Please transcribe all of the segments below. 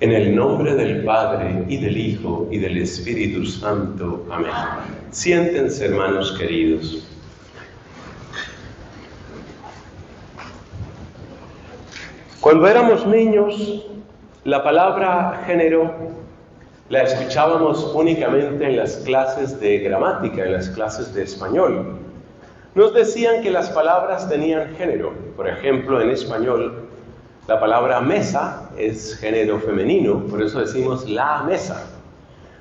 En el nombre del Padre, y del Hijo, y del Espíritu Santo. Amén. Siéntense, hermanos queridos. Cuando éramos niños, la palabra género la escuchábamos únicamente en las clases de gramática, en las clases de español. Nos decían que las palabras tenían género. Por ejemplo, en español, la palabra mesa es género femenino, por eso decimos la mesa.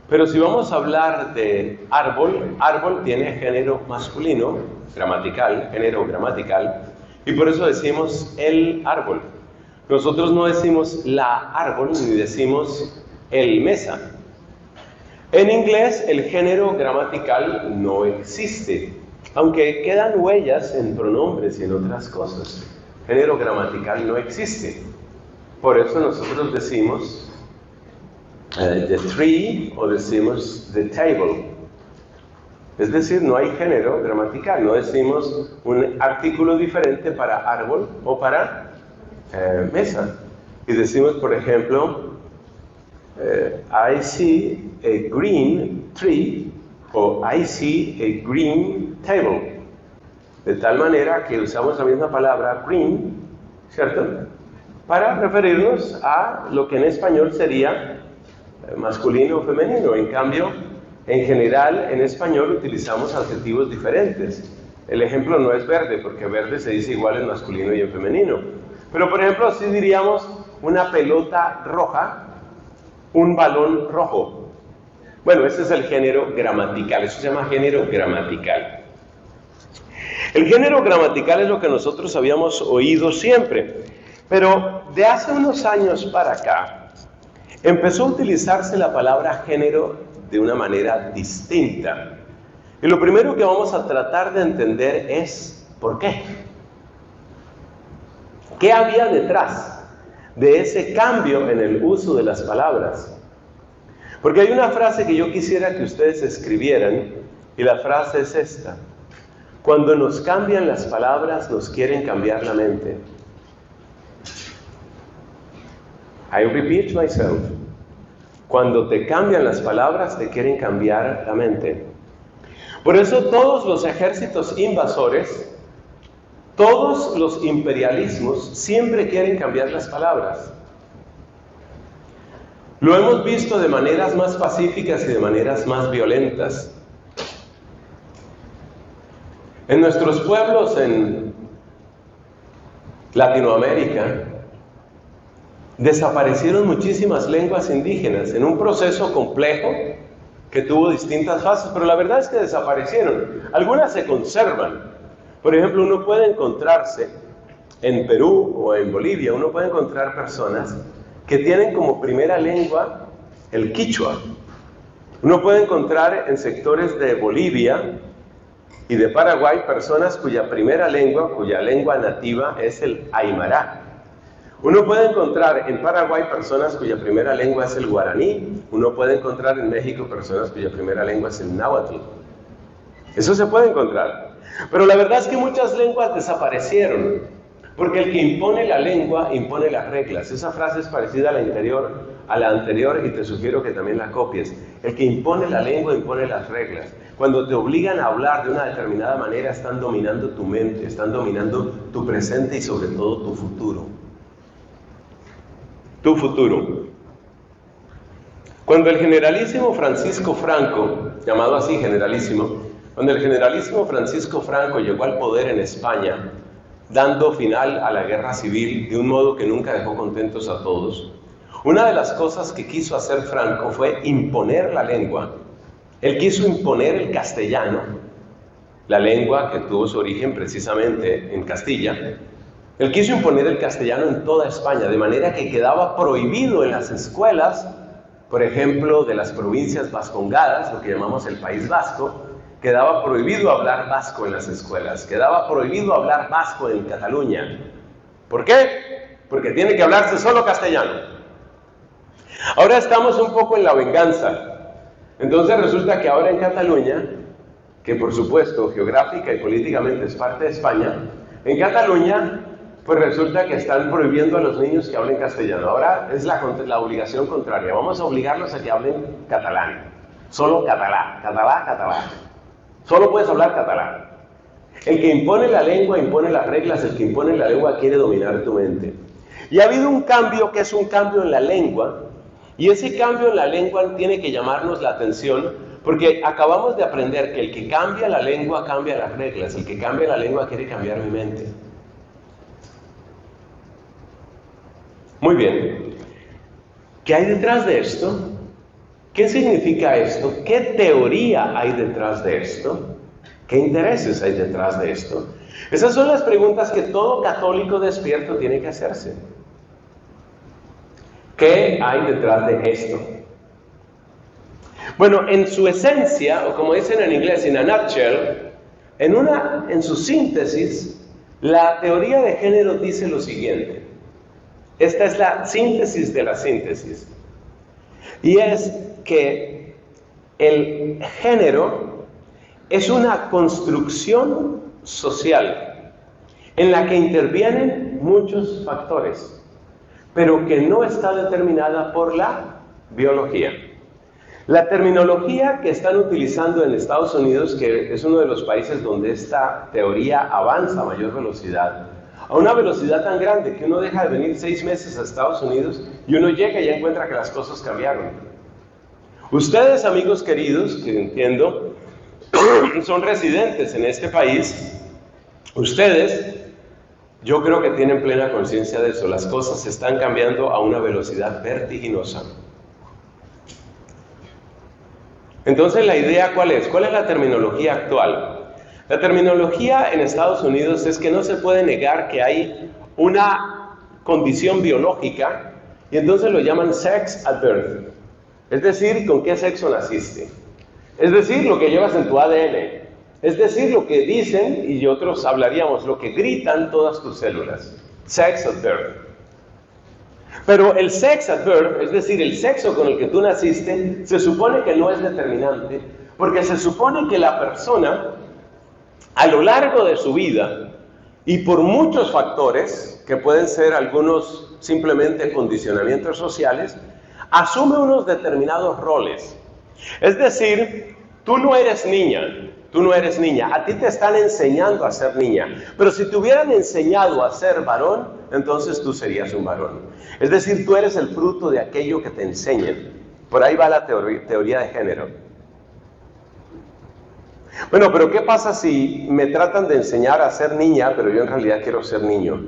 Pero si vamos a hablar de árbol, árbol tiene género masculino, gramatical, género gramatical, y por eso decimos el árbol. Nosotros no decimos la árbol, ni decimos el mesa. En inglés, el género gramatical no existe, aunque quedan huellas en pronombres y en otras cosas. Género gramatical no existe. Por eso nosotros decimos the tree o decimos the table. Es decir, no hay género gramatical. No decimos un artículo diferente para árbol o para mesa. Y decimos, por ejemplo, I see a green tree o I see a green table. De tal manera que usamos la misma palabra green, ¿cierto?, para referirnos a lo que en español sería masculino o femenino. En cambio, en general, en español utilizamos adjetivos diferentes. El ejemplo no es verde, porque verde se dice igual en masculino y en femenino. Pero, por ejemplo, sí diríamos una pelota roja, un balón rojo. Bueno, ese es el género gramatical, eso se llama género gramatical. El género gramatical es lo que nosotros habíamos oído siempre, pero de hace unos años para acá empezó a utilizarse la palabra género de una manera distinta. Y lo primero que vamos a tratar de entender es ¿por qué? ¿Qué había detrás de ese cambio en el uso de las palabras? Porque hay una frase que yo quisiera que ustedes escribieran, y la frase es esta: cuando nos cambian las palabras, nos quieren cambiar la mente. I repeat myself. Cuando te cambian las palabras, te quieren cambiar la mente. Por eso todos los ejércitos invasores, todos los imperialismos, siempre quieren cambiar las palabras. Lo hemos visto de maneras más pacíficas y de maneras más violentas. En nuestros pueblos en Latinoamérica desaparecieron muchísimas lenguas indígenas en un proceso complejo que tuvo distintas fases, pero la verdad es que desaparecieron. Algunas se conservan. Por ejemplo, uno puede encontrarse en Perú o en Bolivia, uno puede encontrar personas que tienen como primera lengua el quichua. Uno puede encontrar en sectores de Bolivia y de Paraguay personas cuya primera lengua, cuya lengua nativa es el aymara. Uno puede encontrar en Paraguay personas cuya primera lengua es el guaraní. Uno puede encontrar en México personas cuya primera lengua es el náhuatl. Eso se puede encontrar. Pero la verdad es que muchas lenguas desaparecieron, porque el que impone la lengua impone las reglas. Esa frase es parecida a la anterior y te sugiero que también la copies. El que impone la lengua impone las reglas. Cuando te obligan a hablar de una determinada manera, están dominando tu mente, están dominando tu presente y sobre todo tu futuro. Tu futuro. Cuando el generalísimo Francisco Franco, llamado así generalísimo, cuando el generalísimo Francisco Franco llegó al poder en España, dando final a la guerra civil de un modo que nunca dejó contentos a todos, una de las cosas que quiso hacer Franco fue imponer la lengua. Él quiso imponer el castellano, la lengua que tuvo su origen precisamente en Castilla. Él quiso imponer el castellano en toda España, de manera que quedaba prohibido en las escuelas, por ejemplo, de las provincias vascongadas, lo que llamamos el País Vasco, quedaba prohibido hablar vasco en las escuelas, quedaba prohibido hablar vasco en Cataluña. ¿Por qué? Porque tiene que hablarse solo castellano. Ahora estamos un poco en la venganza. Entonces resulta que ahora en Cataluña, que por supuesto geográfica y políticamente es parte de España, en Cataluña Pues resulta que están prohibiendo a los niños que hablen castellano. Ahora es la obligación contraria. Vamos a obligarlos a que hablen catalán. Solo catalán, catalán. Solo puedes hablar catalán. El que impone la lengua impone las reglas, el que impone la lengua quiere dominar tu mente. Y ha habido un cambio que es un cambio en la lengua, y ese cambio en la lengua tiene que llamarnos la atención, porque acabamos de aprender que el que cambia la lengua cambia las reglas, el que cambia la lengua quiere cambiar mi mente. Muy bien. ¿Qué hay detrás de esto? ¿Qué significa esto? ¿Qué teoría hay detrás de esto? ¿Qué intereses hay detrás de esto? Esas son las preguntas que todo católico despierto tiene que hacerse. ¿Qué hay detrás de esto? Bueno, en su esencia, o como dicen en inglés, in a nutshell, en su síntesis, la teoría de género dice lo siguiente. Esta es la síntesis de la síntesis. Y es que el género es una construcción social en la que intervienen muchos factores, pero que no está determinada por la biología. La terminología que están utilizando en Estados Unidos, que es uno de los países donde esta teoría avanza a mayor velocidad, a una velocidad tan grande que uno deja de venir 6 meses a Estados Unidos y uno llega y ya encuentra que las cosas cambiaron. Ustedes, amigos queridos, que entiendo, son residentes en este país. Ustedes, yo creo que tienen plena conciencia de eso. Las cosas están cambiando a una velocidad vertiginosa. Entonces, ¿la idea cuál es? ¿Cuál es la terminología actual? La terminología en Estados Unidos es que no se puede negar que hay una condición biológica y entonces lo llaman sex at birth. Es decir, ¿con qué sexo naciste? Es decir, lo que llevas en tu ADN. Es decir, lo que dicen, y otros hablaríamos, lo que gritan todas tus células. Sex at birth. Pero el sex at birth, es decir, el sexo con el que tú naciste, se supone que no es determinante, porque se supone que la persona, a lo largo de su vida, y por muchos factores, que pueden ser algunos simplemente condicionamientos sociales, asume unos determinados roles. Es decir, tú no eres niña, a ti te están enseñando a ser niña, pero si te hubieran enseñado a ser varón, entonces tú serías un varón. Es decir, tú eres el fruto de aquello que te enseñan. Por ahí va la teoría de género. Bueno, pero ¿qué pasa si me tratan de enseñar a ser niña, pero yo en realidad quiero ser niño?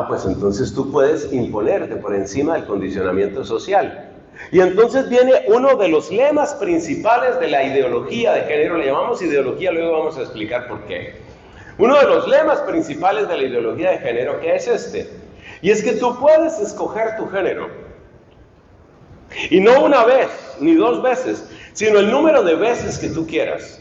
Pues entonces tú puedes imponerte por encima del condicionamiento social. Y entonces viene uno de los lemas principales de la ideología de género, le llamamos ideología, luego vamos a explicar por qué. Uno de los lemas principales de la ideología de género, que es este, y es que tú puedes escoger tu género. Y no una vez, ni 2 veces, sino el número de veces que tú quieras.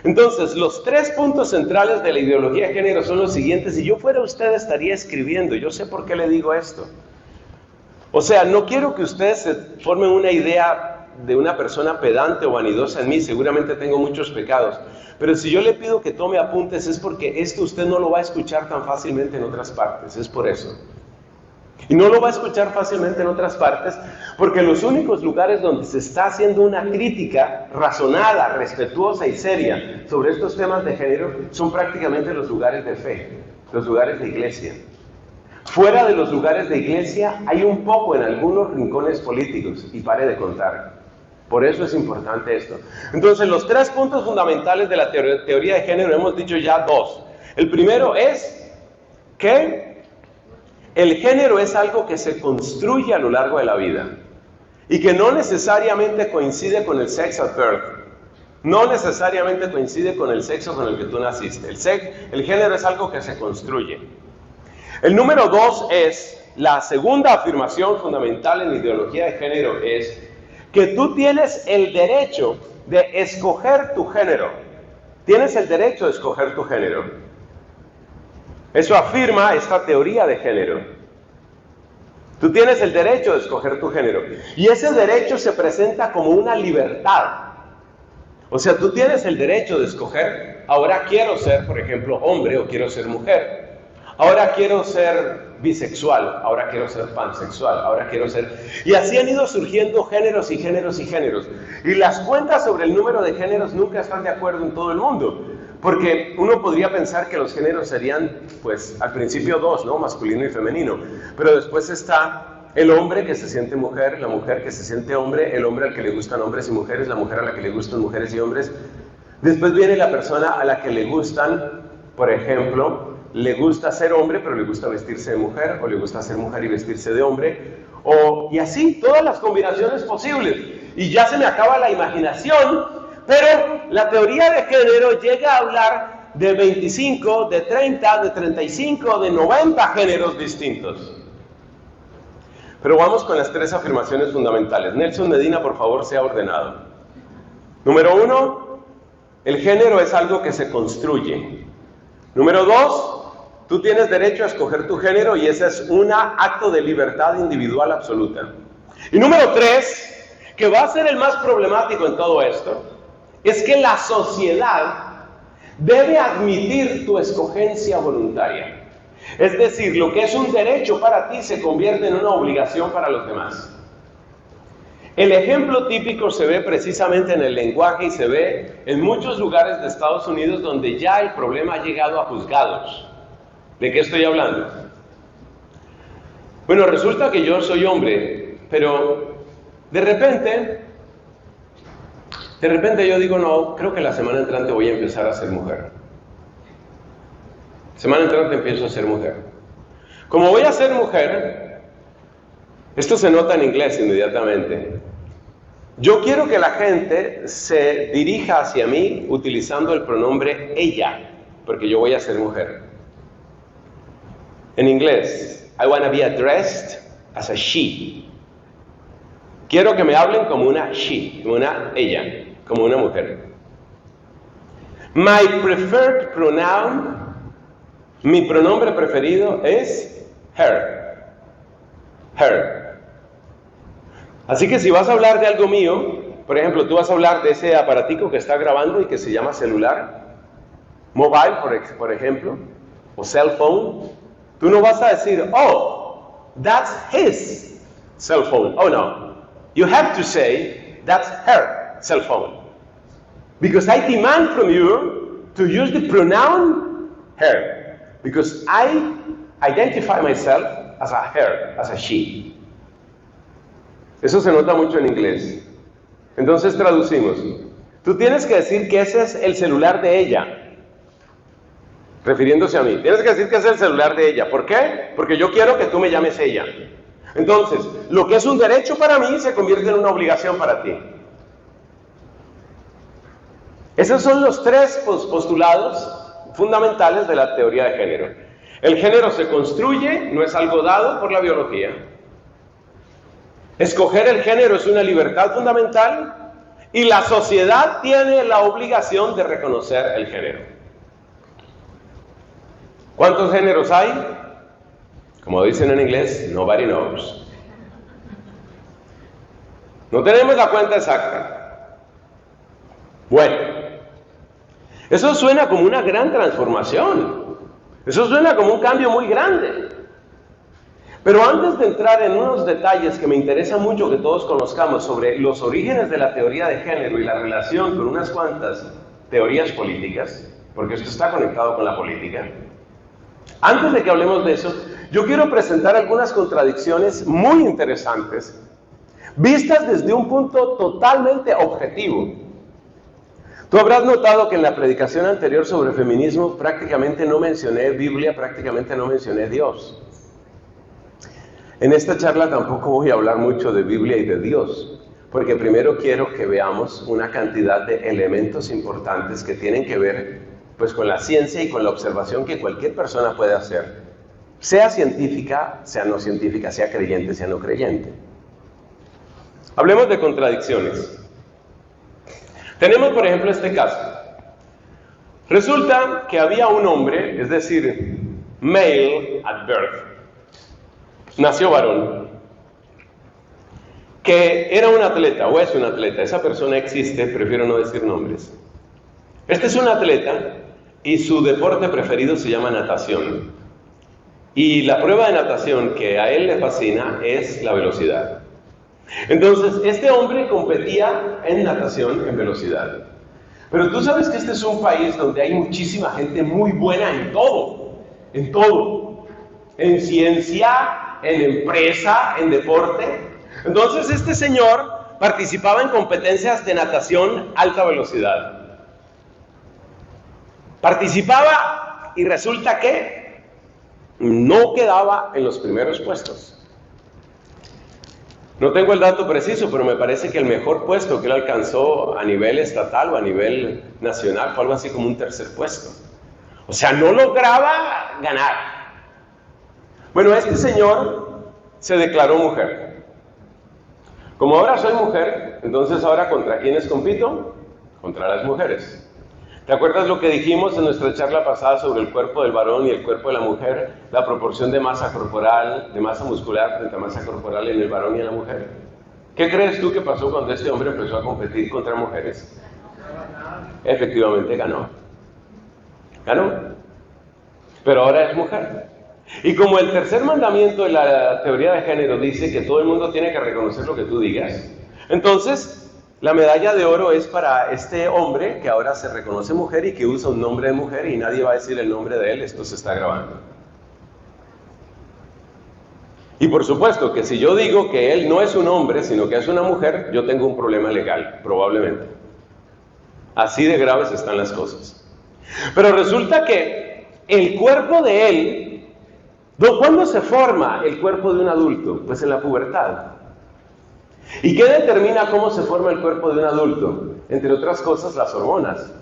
Entonces, los 3 puntos centrales de la ideología de género son los siguientes. Si yo fuera usted, estaría escribiendo. Yo sé por qué le digo esto. O sea, no quiero que ustedes se formen una idea de una persona pedante o vanidosa en mí. Seguramente tengo muchos pecados. Pero si yo le pido que tome apuntes, es porque esto usted no lo va a escuchar tan fácilmente en otras partes. Es por eso. Y no lo va a escuchar fácilmente en otras partes, porque los únicos lugares donde se está haciendo una crítica razonada, respetuosa y seria sobre estos temas de género son prácticamente los lugares de fe, los lugares de iglesia. Fuera de los lugares de iglesia hay un poco en algunos rincones políticos, y pare de contar. Por eso es importante esto. Entonces, los 3 puntos fundamentales de la teoría de género, hemos dicho ya 2. El primero es que el género es algo que se construye a lo largo de la vida y que no necesariamente coincide con el sex at birth. No necesariamente coincide con el sexo con el que tú naciste. El género es algo que se construye. El número 2 es, la segunda afirmación fundamental en la ideología de género es que tú tienes el derecho de escoger tu género. Tienes el derecho de escoger tu género. Eso afirma esta teoría de género. Tú tienes el derecho de escoger tu género. Y ese derecho se presenta como una libertad. O sea, tú tienes el derecho de escoger, ahora quiero ser, por ejemplo, hombre o quiero ser mujer. ahora quiero ser bisexual, ahora quiero ser pansexual, ahora quiero ser... Y así han ido surgiendo géneros y géneros y géneros. Y las cuentas sobre el número de géneros nunca están de acuerdo en todo el mundo. Porque uno podría pensar que los géneros serían, pues, al principio dos, ¿no? Masculino y femenino. Pero después está el hombre que se siente mujer, la mujer que se siente hombre, el hombre al que le gustan hombres y mujeres, la mujer a la que le gustan mujeres y hombres. Después viene la persona a la que le gustan, por ejemplo, le gusta ser hombre, pero le gusta vestirse de mujer, o le gusta ser mujer y vestirse de hombre, y así, todas las combinaciones posibles. Y ya se me acaba la imaginación, pero la teoría de género llega a hablar de 25, de 30, de 35, de 90 géneros distintos. Pero vamos con las tres afirmaciones fundamentales. Nelson Medina, por favor, sea ordenado. Número 1, el género es algo que se construye. Número 2, tú tienes derecho a escoger tu género y ese es un acto de libertad individual absoluta. Y número 3, que va a ser el más problemático en todo esto, es que la sociedad debe admitir tu escogencia voluntaria. Es decir, lo que es un derecho para ti se convierte en una obligación para los demás. El ejemplo típico se ve precisamente en el lenguaje y se ve en muchos lugares de Estados Unidos donde ya el problema ha llegado a juzgados. ¿De qué estoy hablando? Bueno, resulta que yo soy hombre, pero de repente yo digo, no, creo que la semana entrante voy a empezar a ser mujer. Semana entrante empiezo a ser mujer. Como voy a ser mujer, esto se nota en inglés inmediatamente. Yo quiero que la gente se dirija hacia mí utilizando el pronombre ella, porque yo voy a ser mujer. En inglés, I want to be addressed as a she. Quiero que me hablen como una she, como una ella, como una mujer. My preferred pronoun, mi pronombre preferido es her. Her. Así que si vas a hablar de algo mío, por ejemplo, tú vas a hablar de ese aparatico que está grabando y que se llama celular, mobile, por ejemplo, o cell phone, tú no vas a decir, oh, that's his cell phone. Oh, no. You have to say, that's her cell phone. Because I demand from you to use the pronoun her. Because I identify myself as a her, as a she. Eso se nota mucho en inglés. Entonces traducimos. Tú tienes que decir que ese es el celular de ella. Refiriéndose a mí. Tienes que decir que es el celular de ella. ¿Por qué? Porque yo quiero que tú me llames ella. Entonces, lo que es un derecho para mí se convierte en una obligación para ti. Esos son los tres postulados fundamentales de la teoría de género. El género se construye, no es algo dado por la biología. Escoger el género es una libertad fundamental y la sociedad tiene la obligación de reconocer el género. ¿Cuántos géneros hay? Como dicen en inglés, nobody knows. No tenemos la cuenta exacta. Bueno, eso suena como una gran transformación. Eso suena como un cambio muy grande. Pero antes de entrar en unos detalles que me interesa mucho que todos conozcamos sobre los orígenes de la teoría de género y la relación con unas cuantas teorías políticas, porque esto está conectado con la política, antes de que hablemos de eso, yo quiero presentar algunas contradicciones muy interesantes, vistas desde un punto totalmente objetivo. Tú habrás notado que en la predicación anterior sobre feminismo prácticamente no mencioné Biblia, prácticamente no mencioné Dios. En esta charla tampoco voy a hablar mucho de Biblia y de Dios, porque primero quiero que veamos una cantidad de elementos importantes que tienen que ver pues con la ciencia y con la observación que cualquier persona puede hacer, sea científica, sea no científica, sea creyente, sea no creyente. Hablemos de contradicciones. Tenemos, por ejemplo, este caso. Resulta que había un hombre, es decir, male at birth, nació varón, que era un atleta, o es un atleta. Esa persona existe, prefiero no decir nombres. Este es un atleta y su deporte preferido se llama natación. Y la prueba de natación que a él le fascina es la velocidad. Entonces, este hombre competía en natación, en velocidad. Pero tú sabes que este es un país donde hay muchísima gente muy buena en todo. En todo. En ciencia, en empresa, en deporte. Entonces, este señor participaba en competencias de natación alta velocidad. Participaba y resulta que no quedaba en los primeros puestos. No tengo el dato preciso, pero me parece que el mejor puesto que él alcanzó a nivel estatal o a nivel nacional fue algo así como un tercer puesto. O sea, no lograba ganar. Bueno, este señor se declaró mujer. Como ahora soy mujer, entonces ahora ¿contra quiénes compito? Contra las mujeres. ¿Te acuerdas lo que dijimos en nuestra charla pasada sobre el cuerpo del varón y el cuerpo de la mujer? La proporción de masa corporal, de masa muscular frente a masa corporal en el varón y en la mujer. ¿Qué crees tú que pasó cuando este hombre empezó a competir contra mujeres? Efectivamente ganó. Ganó. Pero ahora es mujer. Y como el tercer mandamiento de la teoría de género dice que todo el mundo tiene que reconocer lo que tú digas, entonces la medalla de oro es para este hombre que ahora se reconoce mujer y que usa un nombre de mujer y nadie va a decir el nombre de él, esto se está grabando. Y por supuesto que si yo digo que él no es un hombre, sino que es una mujer, yo tengo un problema legal, probablemente. Así de graves están las cosas. Pero resulta que el cuerpo de él, ¿cuándo se forma el cuerpo de un adulto? Pues en la pubertad. ¿Y qué determina cómo se forma el cuerpo de un adulto? Entre otras cosas, las hormonas.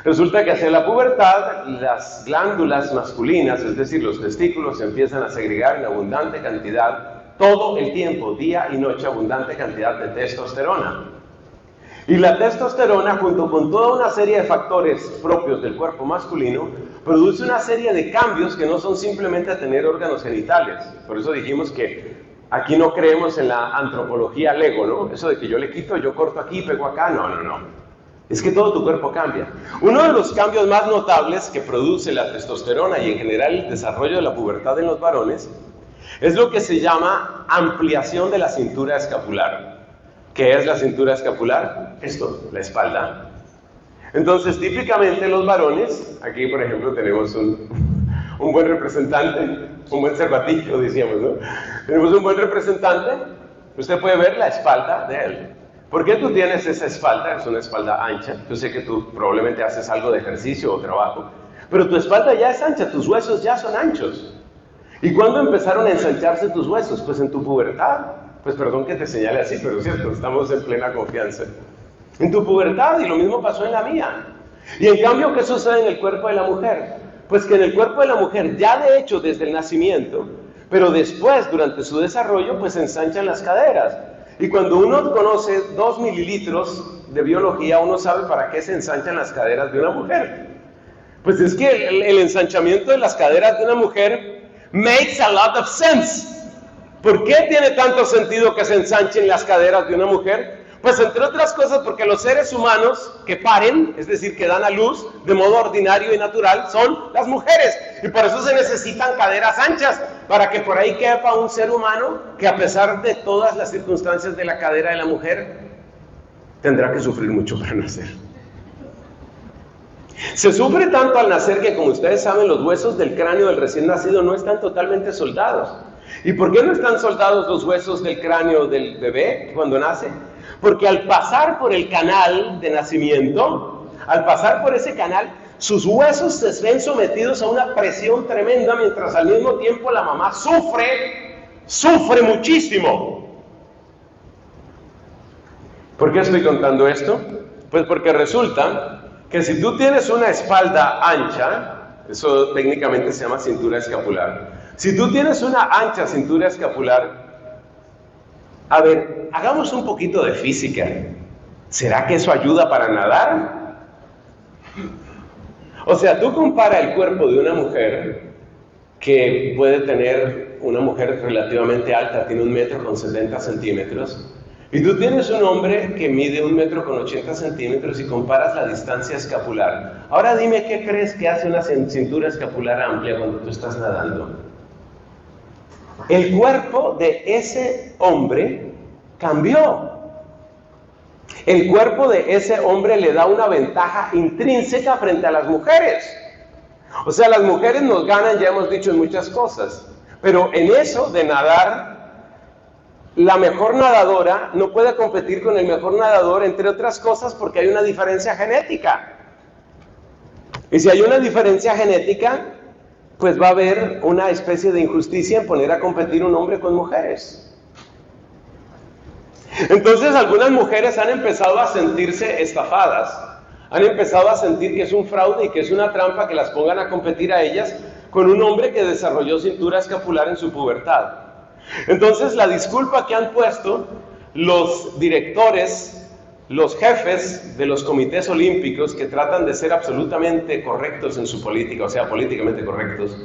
Resulta que hacia la pubertad, las glándulas masculinas, es decir, los testículos, se empiezan a segregar en abundante cantidad, todo el tiempo, día y noche, abundante cantidad de testosterona. Y la testosterona, junto con toda una serie de factores propios del cuerpo masculino, produce una serie de cambios que no son simplemente tener órganos genitales. Por eso dijimos que aquí no creemos en la antropología Lego, ¿no? Eso de que yo le quito, yo corto aquí, pego acá, no. Es que todo tu cuerpo cambia. Uno de los cambios más notables que produce la testosterona y en general el desarrollo de la pubertad en los varones es lo que se llama ampliación de la cintura escapular. ¿Qué es la cintura escapular? Esto, la espalda. Entonces, típicamente los varones, aquí por ejemplo tenemos un buen representante, un buen cervatillo, decíamos, ¿no? Tenemos un buen representante, usted puede ver la espalda de él. ¿Por qué tú tienes esa espalda? Es una espalda ancha. Yo sé que tú probablemente haces algo de ejercicio o trabajo, pero tu espalda ya es ancha, tus huesos ya son anchos. ¿Y cuándo empezaron a ensancharse tus huesos? Pues en tu pubertad. Pues perdón que te señale así, pero es cierto, estamos en plena confianza. En tu pubertad, y lo mismo pasó en la mía. Y en cambio, ¿qué sucede en el cuerpo de la mujer? Pues que en el cuerpo de la mujer, ya de hecho desde el nacimiento, pero después, durante su desarrollo, pues se ensanchan las caderas. Y cuando uno conoce 2 mililitros de biología, uno sabe para qué se ensanchan las caderas de una mujer. Pues es que el ensanchamiento de las caderas de una mujer makes a lot of sense. ¿Por qué tiene tanto sentido que se ensanchen las caderas de una mujer? Pues entre otras cosas porque los seres humanos que paren, es decir, que dan a luz de modo ordinario y natural, son las mujeres. Y por eso se necesitan caderas anchas, para que por ahí quepa un ser humano que a pesar de todas las circunstancias de la cadera de la mujer, tendrá que sufrir mucho para nacer. Se sufre tanto al nacer que, como ustedes saben, los huesos del cráneo del recién nacido no están totalmente soldados. ¿Y por qué no están soldados los huesos del cráneo del bebé cuando nace? Porque al pasar por el canal de nacimiento, al pasar por ese canal, sus huesos se ven sometidos a una presión tremenda, mientras al mismo tiempo la mamá sufre muchísimo. ¿Por qué estoy contando esto? Pues porque resulta que si tú tienes una espalda ancha, eso técnicamente se llama cintura escapular. Si tú tienes una ancha cintura escapular, a ver, hagamos un poquito de física. ¿Será que eso ayuda para nadar? O sea, tú compara el cuerpo de una mujer que puede tener, una mujer relativamente alta, tiene 1,70 m, y tú tienes un hombre que mide 1,80 m y comparas la distancia escapular. Ahora dime, ¿qué crees que hace una cintura escapular amplia cuando tú estás nadando? el cuerpo de ese hombre cambió. El cuerpo de ese hombre le da una ventaja intrínseca frente a las mujeres. O sea, las mujeres nos ganan, ya hemos dicho, en muchas cosas. Pero en eso de nadar, la mejor nadadora no puede competir con el mejor nadador, entre otras cosas, porque hay una diferencia genética. Y si hay una diferencia genética, pues va a haber una especie de injusticia en poner a competir un hombre con mujeres. Entonces algunas mujeres han empezado a sentirse estafadas, han empezado a sentir que es un fraude y que es una trampa que las pongan a competir a ellas con un hombre que desarrolló cintura escapular en su pubertad. Entonces la disculpa que han puesto los directores, los jefes de los comités olímpicos que tratan de ser absolutamente correctos en su política, o sea, políticamente correctos,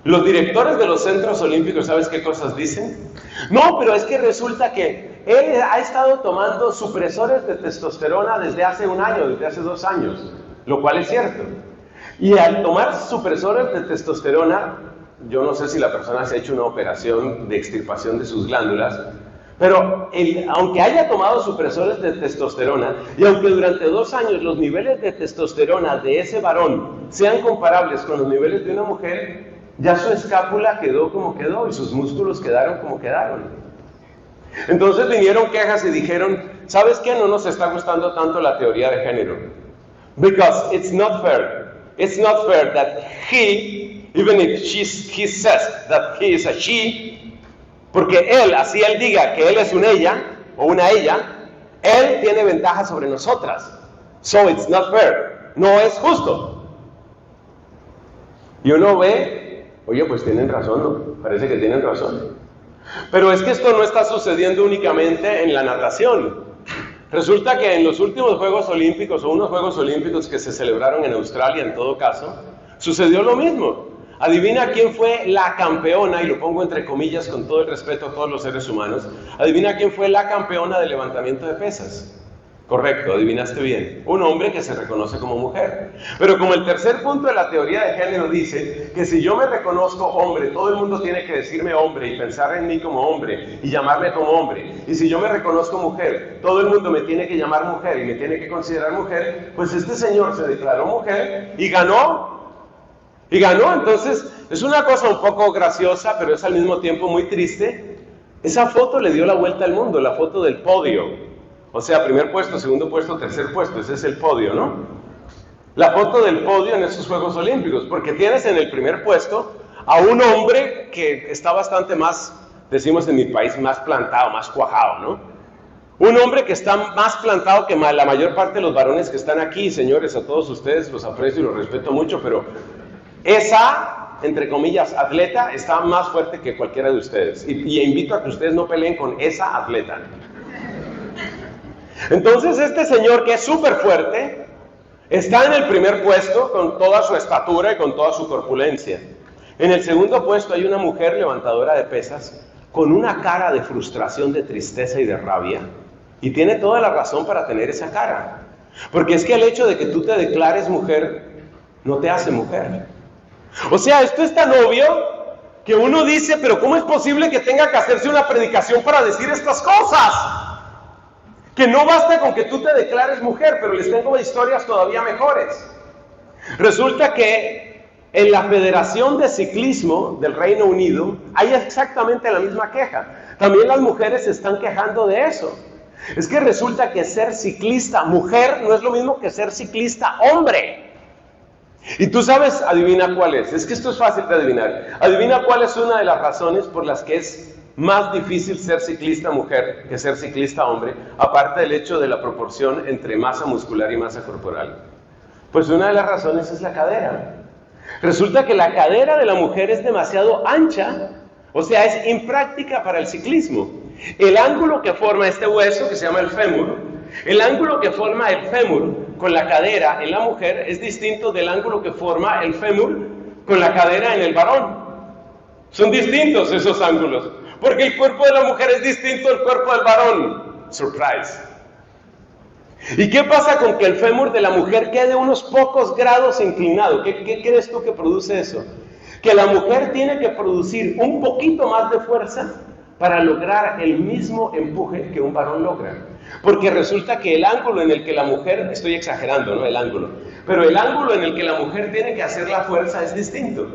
los directores de los centros olímpicos, ¿sabes qué cosas dicen? No, pero es que resulta que él ha estado tomando supresores de testosterona desde hace un año, desde hace 2 años, lo cual es cierto. Y al tomar supresores de testosterona, yo no sé si la persona se ha hecho una operación de extirpación de sus glándulas, pero aunque haya tomado supresores de testosterona y aunque durante 2 años los niveles de testosterona de ese varón sean comparables con los niveles de una mujer, ya su escápula quedó como quedó y sus músculos quedaron como quedaron. Entonces vinieron quejas y dijeron, ¿sabes qué? No nos está gustando tanto la teoría de género. Because it's not fair. It's not fair that he, even if he says that he is a she, porque él, así él diga que él es un ella o una ella, él tiene ventaja sobre nosotras. So it's not fair. No es justo. Y uno ve, oye, pues tienen razón, ¿no? Parece que tienen razón. Pero es que esto no está sucediendo únicamente en la natación. Resulta que en los últimos Juegos Olímpicos, o unos Juegos Olímpicos que se celebraron en Australia en todo caso, sucedió lo mismo. Adivina quién fue la campeona, y lo pongo entre comillas con todo el respeto a todos los seres humanos, adivina quién fue la campeona de levantamiento de pesas. Correcto, adivinaste bien. Un hombre que se reconoce como mujer. Pero como el tercer punto de la teoría de género dice que si yo me reconozco hombre, todo el mundo tiene que decirme hombre y pensar en mí como hombre y llamarme como hombre. Y si yo me reconozco mujer, todo el mundo me tiene que llamar mujer y me tiene que considerar mujer, pues este señor se declaró mujer y ganó. Y ganó, entonces es una cosa un poco graciosa, pero es al mismo tiempo muy triste. Esa foto le dio la vuelta al mundo, la foto del podio. O sea, primer puesto, segundo puesto, tercer puesto, ese es el podio, ¿no? La foto del podio en esos Juegos Olímpicos, porque tienes en el primer puesto a un hombre que está bastante más, decimos en mi país, más plantado, más cuajado, ¿no? Un hombre que está más plantado que la mayor parte de los varones que están aquí, señores, a todos ustedes los aprecio y los respeto mucho, pero esa, entre comillas, atleta está más fuerte que cualquiera de ustedes. Y invito a que ustedes no peleen con esa atleta. Entonces este señor que es súper fuerte está en el primer puesto con toda su estatura y con toda su corpulencia. En el segundo puesto hay una mujer levantadora de pesas con una cara de frustración, de tristeza y de rabia. Y tiene toda la razón para tener esa cara. Porque es que el hecho de que tú te declares mujer no te hace mujer. O sea, esto es tan obvio que uno dice, pero ¿cómo es posible que tenga que hacerse una predicación para decir estas cosas? Que no basta con que tú te declares mujer, pero les tengo historias todavía mejores. Resulta que en la Federación de Ciclismo del Reino Unido hay exactamente la misma queja. También las mujeres se están quejando de eso. Es que resulta que ser ciclista mujer no es lo mismo que ser ciclista hombre. Y tú sabes, adivina cuál es. Es que esto es fácil de adivinar. Adivina cuál es una de las razones por las que es más difícil ser ciclista mujer que ser ciclista hombre, aparte del hecho de la proporción entre masa muscular y masa corporal. Pues una de las razones es la cadera. Resulta que la cadera de la mujer es demasiado ancha, o sea, es impráctica para el ciclismo. El ángulo que forma este hueso, que se llama el fémur, el ángulo que forma el fémur con la cadera en la mujer es distinto del ángulo que forma el fémur con la cadera en el varón. Son distintos esos ángulos. Porque el cuerpo de la mujer es distinto al cuerpo del varón. Surprise. ¿Y qué pasa con que el fémur de la mujer quede unos pocos grados inclinado? ¿Qué crees tú que produce eso? que la mujer tiene que producir un poquito más de fuerza para lograr el mismo empuje que un varón logra. Porque resulta que el ángulo en el que la mujer, estoy exagerando, ¿no? El ángulo, pero el ángulo en el que la mujer tiene que hacer la fuerza es distinto.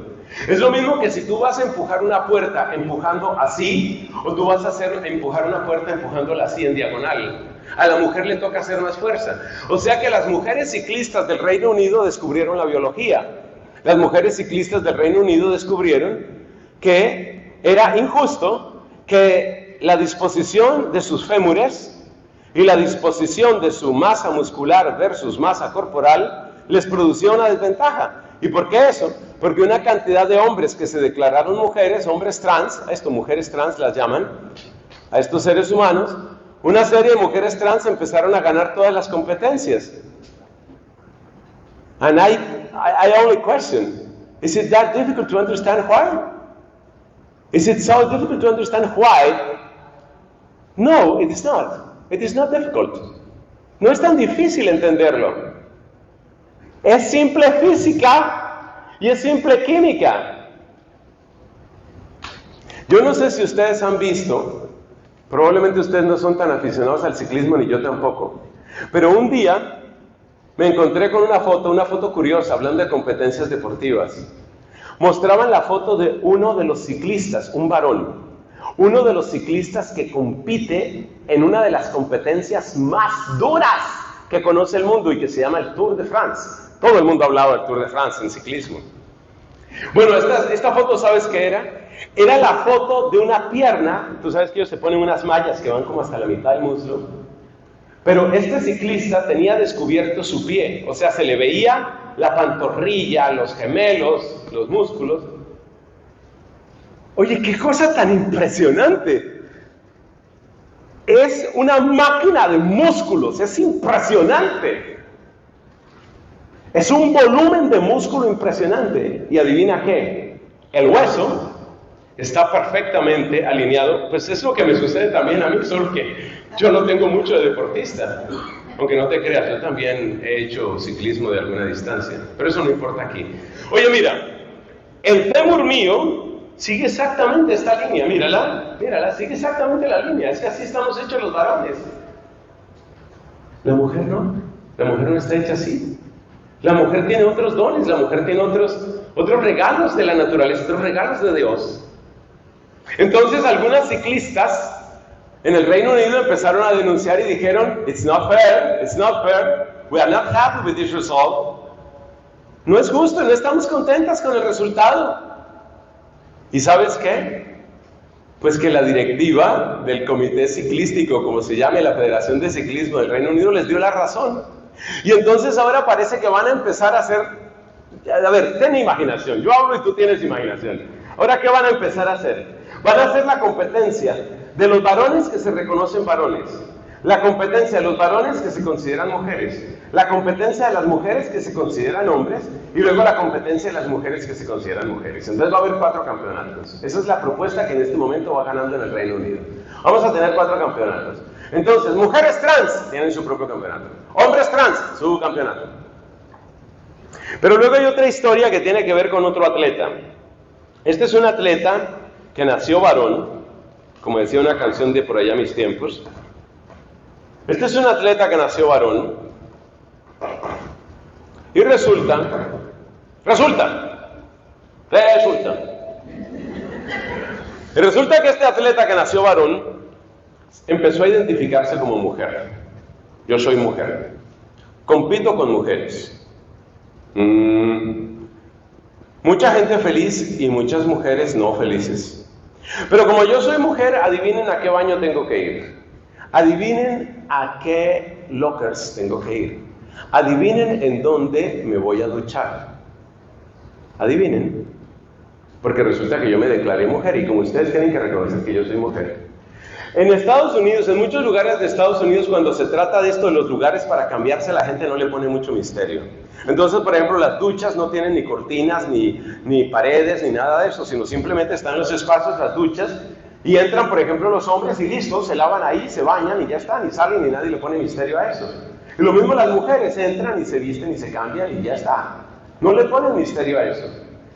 Es lo mismo que si tú vas a empujar una puerta empujando así, o tú vas a empujar una puerta empujándola así en diagonal. A la mujer le toca hacer más fuerza. O sea que las mujeres ciclistas del Reino Unido descubrieron la biología. Las mujeres ciclistas del Reino Unido descubrieron que era injusto que la disposición de sus fémures y la disposición de su masa muscular versus masa corporal les producía una desventaja. ¿Y por qué eso? Porque una cantidad de hombres que se declararon mujeres, hombres trans, a esto mujeres trans las llaman, a estos seres humanos, una serie de mujeres trans empezaron a ganar todas las competencias. And I only question, is it that difficult to understand why? Is it so difficult to understand why? No, it is not. It is not difficult. No es tan difícil entenderlo. Es simple física y es simple química. Yo no sé si ustedes han visto, probablemente ustedes no son tan aficionados al ciclismo ni yo tampoco, pero un día me encontré con una foto curiosa, hablando de competencias deportivas. Mostraban la foto de uno de los ciclistas, un varón, uno de los ciclistas que compite en una de las competencias más duras que conoce el mundo y que se llama el Tour de France. Todo el mundo ha hablado del Tour de France en ciclismo. Bueno, esta foto, ¿sabes qué era? Era la foto de una pierna. Tú sabes que ellos se ponen unas mallas que van como hasta la mitad del muslo. Pero este ciclista tenía descubierto su pie, o sea, se le veía la pantorrilla, los gemelos, los músculos. Oye, qué cosa tan impresionante. Es una máquina de músculos, es impresionante. Es un volumen de músculo impresionante. Y adivina qué, el hueso está perfectamente alineado. Pues es lo que me sucede también a mí, solo que yo no tengo mucho de deportista. Aunque no te creas, yo también he hecho ciclismo de alguna distancia, pero eso no importa aquí. Oye, mira, el fémur mío sigue exactamente esta línea, mírala, sigue exactamente la línea. Es que así estamos hechos los varones. La mujer no está hecha así. La mujer tiene otros dones, la mujer tiene otros regalos de la naturaleza, otros regalos de Dios. Entonces algunas ciclistas en el Reino Unido empezaron a denunciar y dijeron, it's not fair, we are not happy with this result. No es justo, no estamos contentas con el resultado. ¿Y sabes qué? Pues que la directiva del comité ciclístico, como se llame, la Federación de Ciclismo del Reino Unido, les dio la razón. Y entonces ahora parece que van a empezar a hacer, a ver, ten imaginación, yo hablo y tú tienes imaginación. Ahora, ¿qué van a empezar a hacer? Van a hacer la competencia de los varones que se reconocen varones, la competencia de los varones que se consideran mujeres, la competencia de las mujeres que se consideran hombres y luego la competencia de las mujeres que se consideran mujeres. Entonces va a haber 4 campeonatos. Esa es la propuesta que en este momento va ganando en el Reino Unido. Vamos a tener 4 campeonatos. Entonces, mujeres trans tienen su propio campeonato, hombres trans, su campeonato. Pero luego hay otra historia que tiene que ver con otro atleta. Este es un atleta que nació varón, como decía una canción de por allá mis tiempos. Este es un atleta que nació varón. Y resulta que este atleta que nació varón empezó a identificarse como mujer. Yo soy mujer. Compito con mujeres. Mucha gente feliz y muchas mujeres no felices. Pero como yo soy mujer, adivinen a qué baño tengo que ir. Adivinen a qué lockers tengo que ir. Adivinen en dónde me voy a duchar. Adivinen. Porque resulta que yo me declaré mujer y como ustedes tienen que reconocer que yo soy mujer. En Estados Unidos, en muchos lugares de Estados Unidos, cuando se trata de esto, de los lugares para cambiarse, la gente no le pone mucho misterio. Entonces, por ejemplo, las duchas no tienen ni cortinas, ni paredes, ni nada de eso, sino simplemente están en los espacios, las duchas, y entran, por ejemplo, los hombres y listo, se lavan ahí, se bañan y ya están, y salen y nadie le pone misterio a eso. Y lo mismo las mujeres, entran y se visten y se cambian y ya está. No le ponen misterio a eso.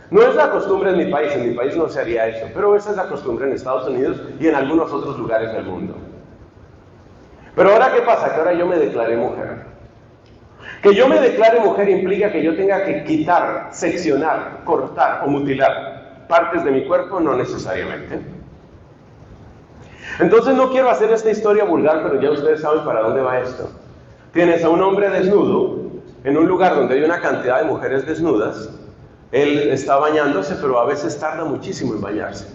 No es la costumbre en mi país no se haría eso, pero esa es la costumbre en Estados Unidos y en algunos otros lugares del mundo. Pero ahora, ¿qué pasa? Que ahora yo me declaré mujer. Que yo me declare mujer implica que yo tenga que quitar, seccionar, cortar o mutilar partes de mi cuerpo, no necesariamente. Entonces no quiero hacer esta historia vulgar, pero ya ustedes saben para dónde va esto. Tienes a un hombre desnudo en un lugar donde hay una cantidad de mujeres desnudas. Él está bañándose, pero a veces tarda muchísimo en bañarse.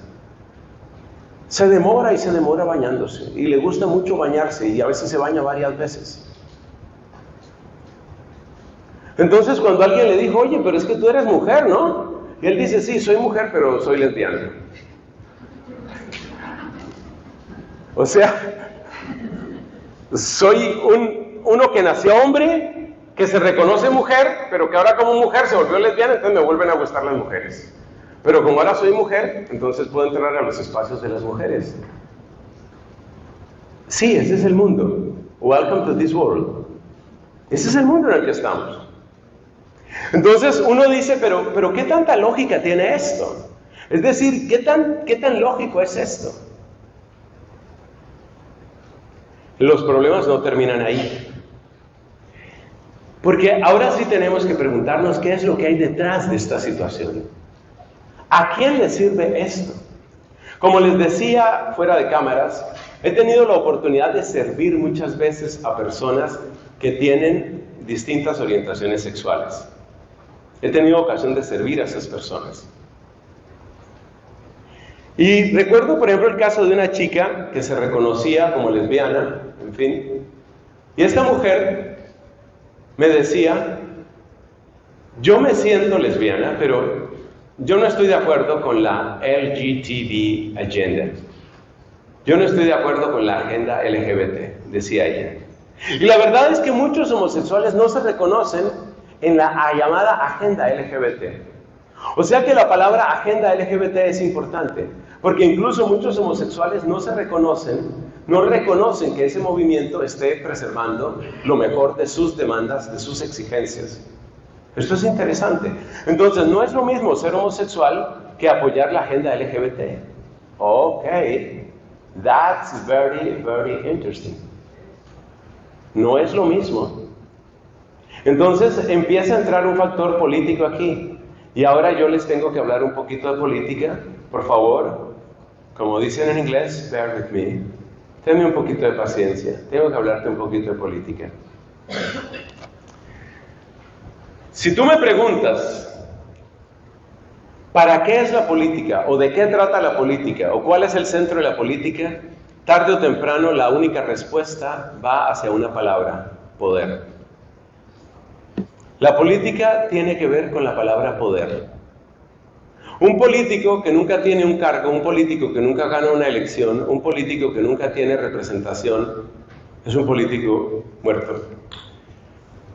Se demora y se demora bañándose, y le gusta mucho bañarse, y a veces se baña varias veces. Entonces cuando alguien le dijo, oye, pero es que tú eres mujer, ¿no? Y él dice, sí, soy mujer, pero soy lesbiana. O sea, soy uno que nació hombre, que se reconoce mujer, pero que ahora como mujer se volvió lesbiana, entonces me vuelven a gustar las mujeres. Pero como ahora soy mujer, entonces puedo entrar a los espacios de las mujeres. Sí, ese es el mundo. Welcome to this world. Ese es el mundo en el que estamos. Entonces uno dice, pero ¿qué tanta lógica tiene esto? Es decir, ¿qué tan lógico es esto? Los problemas no terminan ahí. Porque ahora sí tenemos que preguntarnos qué es lo que hay detrás de esta situación. ¿A quién le sirve esto? Como les decía fuera de cámaras, he tenido la oportunidad de servir muchas veces a personas que tienen distintas orientaciones sexuales. He tenido ocasión de servir a esas personas. Y recuerdo, por ejemplo, el caso de una chica que se reconocía como lesbiana, en fin. Y esta mujer me decía, yo me siento lesbiana, pero yo no estoy de acuerdo con la LGTB agenda. Yo no estoy de acuerdo con la agenda LGBT, decía ella. Y la verdad es que muchos homosexuales no se reconocen en la llamada agenda LGBT. O sea que la palabra agenda LGBT es importante, porque incluso muchos homosexuales no se reconocen, no reconocen que ese movimiento esté preservando lo mejor de sus demandas, de sus exigencias. Esto es interesante. Entonces, no es lo mismo ser homosexual que apoyar la agenda LGBT. Ok, that's very, very interesting. No es lo mismo. Entonces empieza a entrar un factor político aquí. Y ahora yo les tengo que hablar un poquito de política. Por favor, como dicen en inglés, bear with me. Tenme un poquito de paciencia. Tengo que hablarte un poquito de política. Si tú me preguntas, ¿para qué es la política? ¿O de qué trata la política? ¿O cuál es el centro de la política? Tarde o temprano la única respuesta va hacia una palabra: poder. La política tiene que ver con la palabra poder. Un político que nunca tiene un cargo, un político que nunca gana una elección, un político que nunca tiene representación, es un político muerto.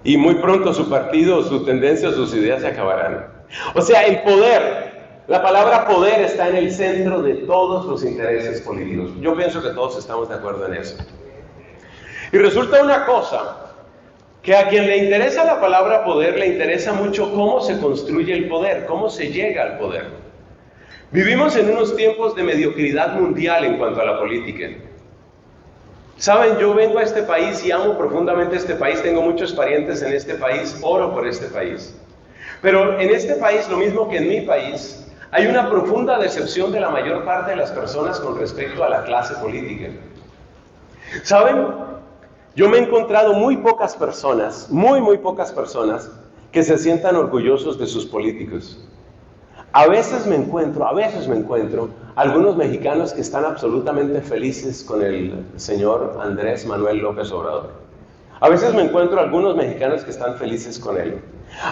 Y muy pronto su partido, su tendencia o sus ideas se acabarán. O sea, el poder, la palabra poder está en el centro de todos los intereses políticos. Yo pienso que todos estamos de acuerdo en eso. Y resulta una cosa, que a quien le interesa la palabra poder, le interesa mucho cómo se construye el poder, cómo se llega al poder. Vivimos en unos tiempos de mediocridad mundial en cuanto a la política. Saben, yo vengo a este país y amo profundamente este país, tengo muchos parientes en este país, oro por este país. Pero en este país, lo mismo que en mi país, hay una profunda decepción de la mayor parte de las personas con respecto a la clase política. ¿Saben? Yo me he encontrado muy pocas personas que se sientan orgullosos de sus políticos. A veces me encuentro algunos mexicanos que están absolutamente felices con el señor Andrés Manuel López Obrador. A veces me encuentro algunos mexicanos que están felices con él.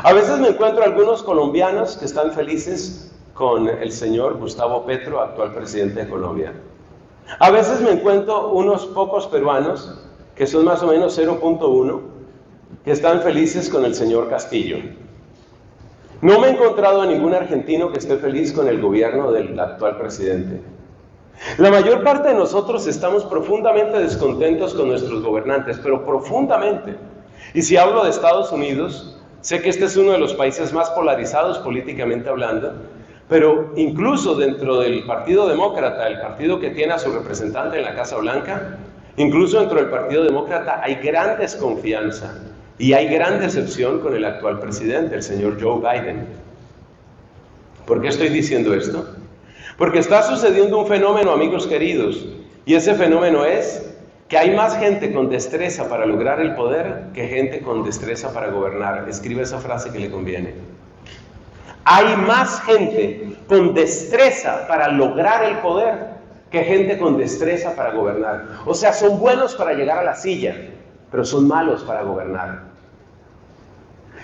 A veces me encuentro algunos colombianos que están felices con el señor Gustavo Petro, actual presidente de Colombia. A veces me encuentro unos pocos peruanos que son más o menos 0.1, que están felices con el señor Castillo. No me he encontrado a ningún argentino que esté feliz con el gobierno del actual presidente. La mayor parte de nosotros estamos profundamente descontentos con nuestros gobernantes, pero profundamente. Y si hablo de Estados Unidos, Sé que este es uno de los países más polarizados políticamente hablando, pero incluso dentro del Partido Demócrata, el partido que tiene a su representante en la Casa Blanca, incluso dentro del Partido Demócrata hay gran desconfianza y hay gran decepción con el actual presidente, el señor Joe Biden. ¿Por qué estoy diciendo esto? Porque está sucediendo un fenómeno, amigos queridos, y ese fenómeno es que hay más gente con destreza para lograr el poder que gente con destreza para gobernar. Escribe esa frase que le conviene. Hay más gente con destreza para lograr el poder que gente con destreza para gobernar. O sea, son buenos para llegar a la silla, pero son malos para gobernar.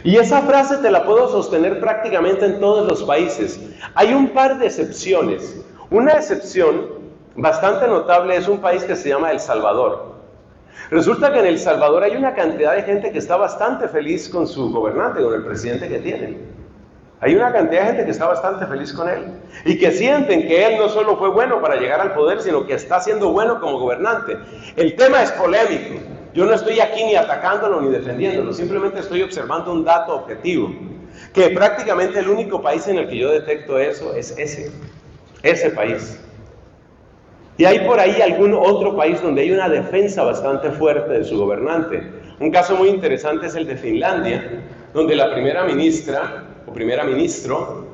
Y esa frase te la puedo sostener prácticamente en todos los países. Hay un par de excepciones. Una excepción bastante notable es un país que se llama El Salvador. Resulta que en El Salvador hay una cantidad de gente que está bastante feliz con su gobernante, con el presidente que tienen. Hay una cantidad de gente que está bastante feliz con él y que sienten que él no solo fue bueno para llegar al poder, sino que está siendo bueno como gobernante. El tema es polémico. Yo no estoy aquí ni atacándolo ni defendiéndolo, simplemente estoy observando un dato objetivo, que prácticamente el único país en el que yo detecto eso es ese país. Y hay por ahí algún otro país donde hay una defensa bastante fuerte de su gobernante. Un caso muy interesante es el de Finlandia, donde la primera ministra o primera ministro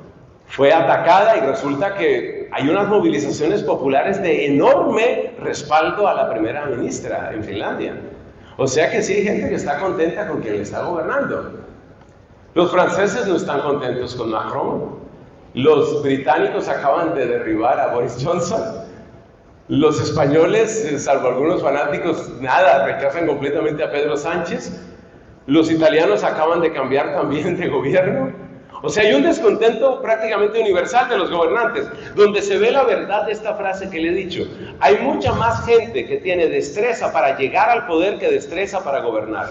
fue atacada y resulta que hay unas movilizaciones populares de enorme respaldo a la primera ministra en Finlandia. O sea que sí hay gente que está contenta con quien le está gobernando. Los franceses no están contentos con Macron. Los británicos acaban de derribar a Boris Johnson. Los españoles, salvo algunos fanáticos, nada, rechazan completamente a Pedro Sánchez. Los italianos acaban de cambiar también de gobierno. O sea, hay un descontento prácticamente universal de los gobernantes, donde se ve la verdad de esta frase que le he dicho. Hay mucha más gente que tiene destreza para llegar al poder que destreza para gobernar.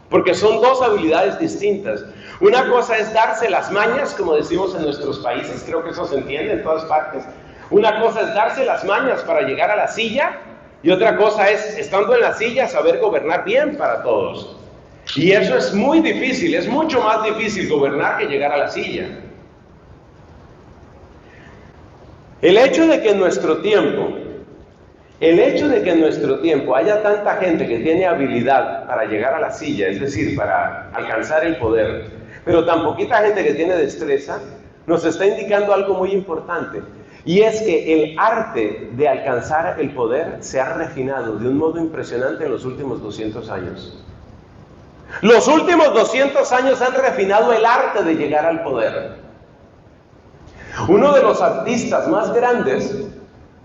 Porque son dos habilidades distintas. Una cosa es darse las mañas, como decimos en nuestros países, creo que eso se entiende en todas partes. Una cosa es darse las mañas para llegar a la silla y otra cosa es, estando en la silla, saber gobernar bien para todos. Y eso es muy difícil, es mucho más difícil gobernar que llegar a la silla. El hecho de que en nuestro tiempo haya tanta gente que tiene habilidad para llegar a la silla, es decir, para alcanzar el poder, pero tan poquita gente que tiene destreza, nos está indicando algo muy importante. Y es que el arte de alcanzar el poder se ha refinado de un modo impresionante en los últimos 200 años. Los últimos 200 años han refinado el arte de llegar al poder. Uno de los artistas más grandes,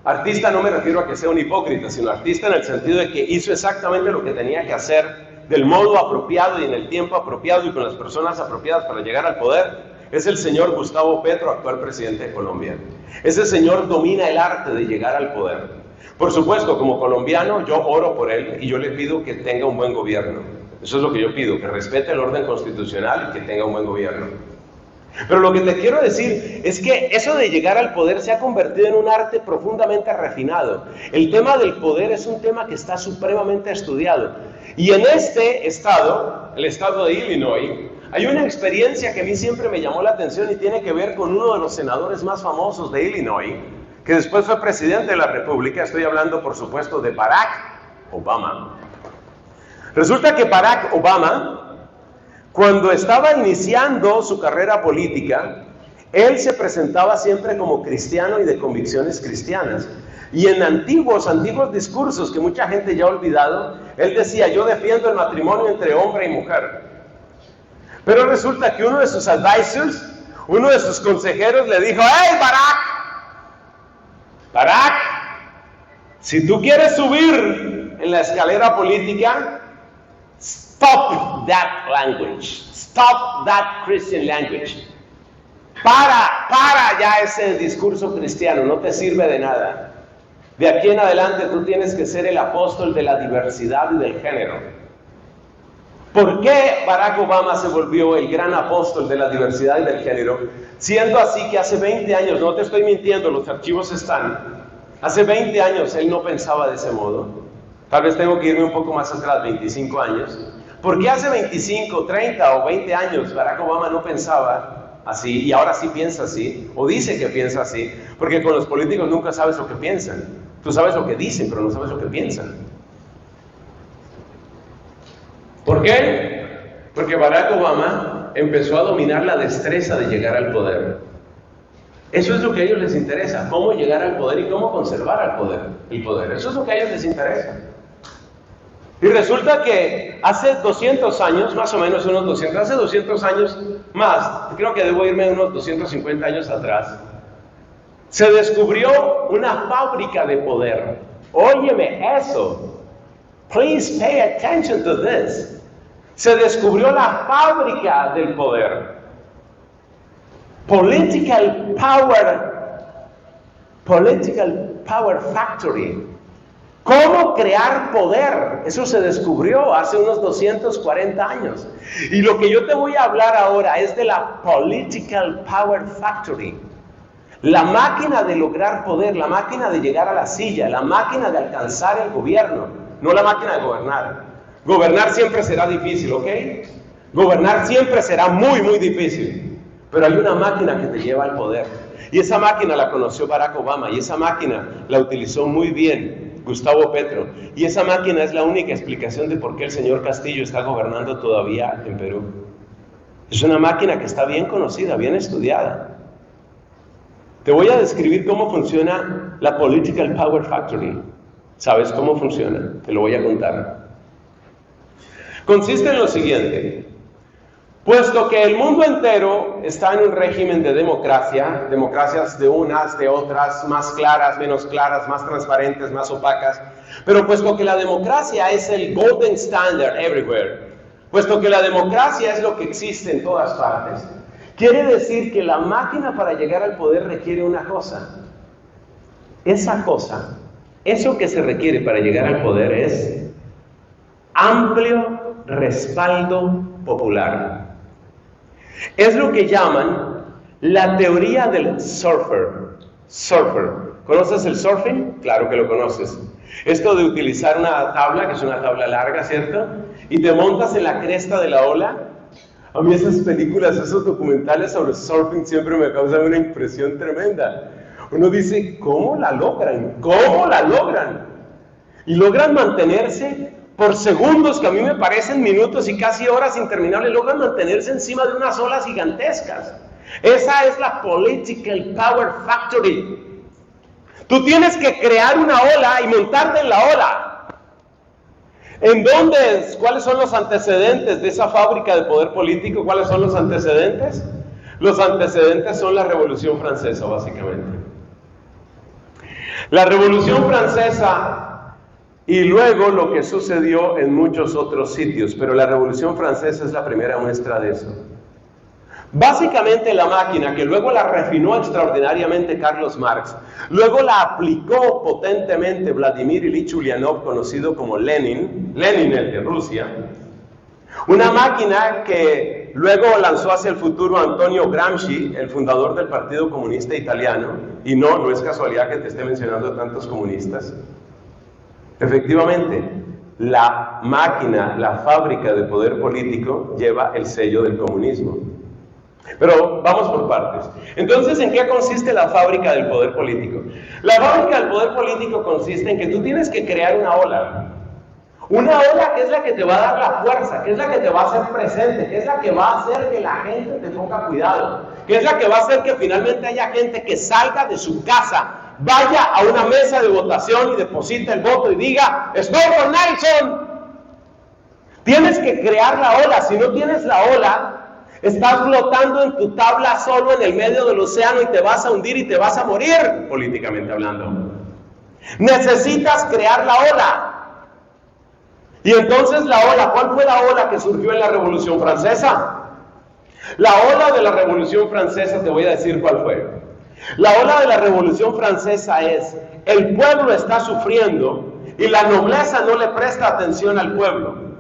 artista no me refiero a que sea un hipócrita, sino artista en el sentido de que hizo exactamente lo que tenía que hacer del modo apropiado y en el tiempo apropiado y con las personas apropiadas para llegar al poder, es el señor Gustavo Petro, actual presidente de Colombia. Ese señor domina el arte de llegar al poder. Por supuesto, como colombiano, yo oro por él y yo le pido que tenga un buen gobierno. Eso es lo que yo pido, que respete el orden constitucional y que tenga un buen gobierno. Pero lo que te quiero decir es que eso de llegar al poder se ha convertido en un arte profundamente refinado. El tema del poder es un tema que está supremamente estudiado. Y en este estado, el estado de Illinois, hay una experiencia que a mí siempre me llamó la atención y tiene que ver con uno de los senadores más famosos de Illinois, que después fue presidente de la República. Estoy hablando, por supuesto, de Barack Obama. Resulta que Barack Obama, cuando estaba iniciando su carrera política, él se presentaba siempre como cristiano y de convicciones cristianas. Y en antiguos discursos que mucha gente ya ha olvidado, él decía, yo defiendo el matrimonio entre hombre y mujer. Pero resulta que uno de sus advisors, uno de sus consejeros le dijo, ¡hey, Barack! Si tú quieres subir en la escalera política, stop that language. Stop that Christian language. Para ya ese discurso cristiano, no te sirve de nada. De aquí en adelante tú tienes que ser el apóstol de la diversidad y del género. ¿Por qué Barack Obama se volvió el gran apóstol de la diversidad y del género? Siendo así que hace 20 años, no te estoy mintiendo, los archivos están, hace 20 años él no pensaba de ese modo. Tal vez tengo que irme un poco más atrás, 25 años. ¿Por qué hace 25, 30 o 20 años Barack Obama no pensaba así y ahora sí piensa así, o dice que piensa así? Porque con los políticos nunca sabes lo que piensan. Tú sabes lo que dicen, pero no sabes lo que piensan. ¿Por qué? Porque Barack Obama empezó a dominar la destreza de llegar al poder. Eso es lo que a ellos les interesa, cómo llegar al poder y cómo conservar el poder. Eso es lo que a ellos les interesa. Y resulta que hace 200 años, más o menos unos 200, hace 200 años más, creo que debo irme unos 250 años atrás, se descubrió una fábrica de poder. Óyeme eso. Please pay attention to this. Se descubrió la fábrica del poder. Political Power Factory. ¿Cómo crear poder? Eso se descubrió hace unos 240 años. Y lo que yo te voy a hablar ahora es de la Political Power Factory. La máquina de lograr poder, la máquina de llegar a la silla, la máquina de alcanzar el gobierno, no la máquina de gobernar. Gobernar siempre será difícil, ¿ok? Gobernar siempre será muy, muy difícil. Pero hay una máquina que te lleva al poder. Y esa máquina la conoció Barack Obama, y esa máquina la utilizó muy bien Gustavo Petro. Y esa máquina es la única explicación de por qué el señor Castillo está gobernando todavía en Perú. Es una máquina que está bien conocida, bien estudiada. Te voy a describir cómo funciona la Political Power Factory. ¿Sabes cómo funciona? Te lo voy a contar. Consiste en lo siguiente. Puesto que el mundo entero está en un régimen de democracia, democracias de unas, de otras, más claras, menos claras, más transparentes, más opacas, pero puesto que la democracia es el golden standard everywhere, puesto que la democracia es lo que existe en todas partes, quiere decir que la máquina para llegar al poder requiere una cosa. Esa cosa, eso que se requiere para llegar al poder es amplio respaldo popular. Es lo que llaman la teoría del surfer. ¿Conoces el surfing? Claro que lo conoces. Esto de utilizar una tabla, que es una tabla larga, ¿cierto? Y te montas en la cresta de la ola. A mí esas películas, esos documentales sobre surfing siempre me causan una impresión tremenda. Uno dice, ¿cómo la logran? ¿Cómo la logran? Y logran mantenerse por segundos, que a mí me parecen minutos y casi horas interminables, logran mantenerse encima de unas olas gigantescas. Esa es la Political Power Factory. Tú tienes que crear una ola y montarte en la ola. ¿En dónde? ¿Cuáles son los antecedentes de esa fábrica de poder político? ¿Cuáles son los antecedentes? Los antecedentes son la Revolución Francesa, básicamente. La Revolución Francesa y luego lo que sucedió en muchos otros sitios, pero la Revolución Francesa es la primera muestra de eso. Básicamente la máquina, que luego la refinó extraordinariamente Carlos Marx, luego la aplicó potentemente Vladimir Ilich Ulyanov, conocido como Lenin el de Rusia, una máquina que luego lanzó hacia el futuro Antonio Gramsci, el fundador del Partido Comunista Italiano, y no es casualidad que te esté mencionando tantos comunistas. Efectivamente, la máquina, la fábrica de poder político lleva el sello del comunismo. Pero vamos por partes. Entonces, ¿en qué consiste la fábrica del poder político? La fábrica del poder político consiste en que tú tienes que crear una ola. Una ola que es la que te va a dar la fuerza, que es la que te va a hacer presente, que es la que va a hacer que la gente te ponga cuidado, que es la que va a hacer que finalmente haya gente que salga de su casa, vaya a una mesa de votación y deposita el voto y diga, estoy con Nelson. Tienes que crear la ola. Si no tienes la ola, estás flotando en tu tabla solo en el medio del océano y te vas a hundir y te vas a morir, políticamente hablando. Necesitas crear la ola. Y entonces la ola, ¿cuál fue la ola que surgió en la Revolución Francesa? La ola de la Revolución Francesa, te voy a decir cuál fue. La ola de la Revolución Francesa es, el pueblo está sufriendo y la nobleza no le presta atención al pueblo.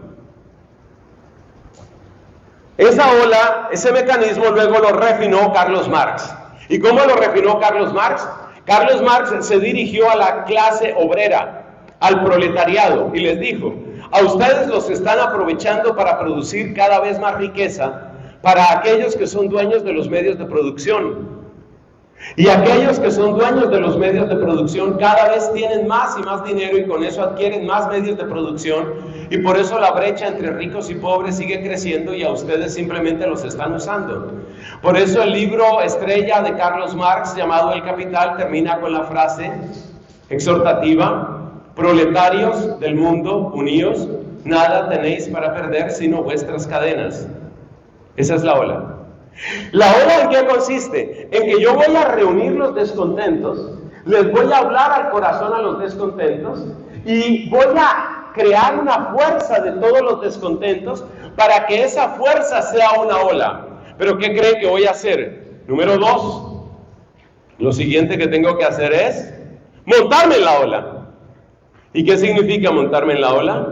Esa ola, ese mecanismo luego lo refinó Carlos Marx. ¿Y cómo lo refinó Carlos Marx? Carlos Marx se dirigió a la clase obrera, al proletariado y les dijo: a ustedes los están aprovechando para producir cada vez más riqueza para aquellos que son dueños de los medios de producción. Y aquellos que son dueños de los medios de producción cada vez tienen más y más dinero y con eso adquieren más medios de producción, y por eso la brecha entre ricos y pobres sigue creciendo y a ustedes simplemente los están usando. Por eso el libro estrella de Carlos Marx llamado El Capital termina con la frase exhortativa: proletarios del mundo, uníos, nada tenéis para perder sino vuestras cadenas. Esa es la ola. ¿La ola en qué consiste? En que yo voy a reunir los descontentos, les voy a hablar al corazón a los descontentos y voy a crear una fuerza de todos los descontentos para que esa fuerza sea una ola. ¿Pero qué cree que voy a hacer? Número 2, lo siguiente que tengo que hacer es montarme en la ola. ¿Y qué significa montarme en la ola?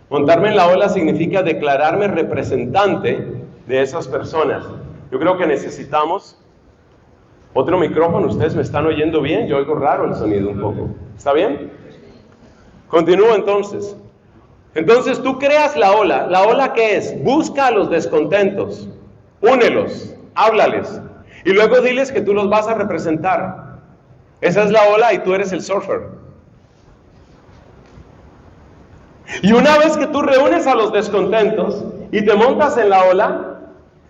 Montarme en la ola significa declararme representante de esas personas. Yo creo que necesitamos otro micrófono. ¿Ustedes me están oyendo bien? Yo oigo raro el sonido un poco. ¿Está bien? Continúo entonces. Entonces tú creas la ola. ¿La ola qué es? Busca a los descontentos, únelos, háblales y luego diles que tú los vas a representar. Esa es la ola y tú eres el surfer. Y una vez que tú reúnes a los descontentos y te montas en la ola,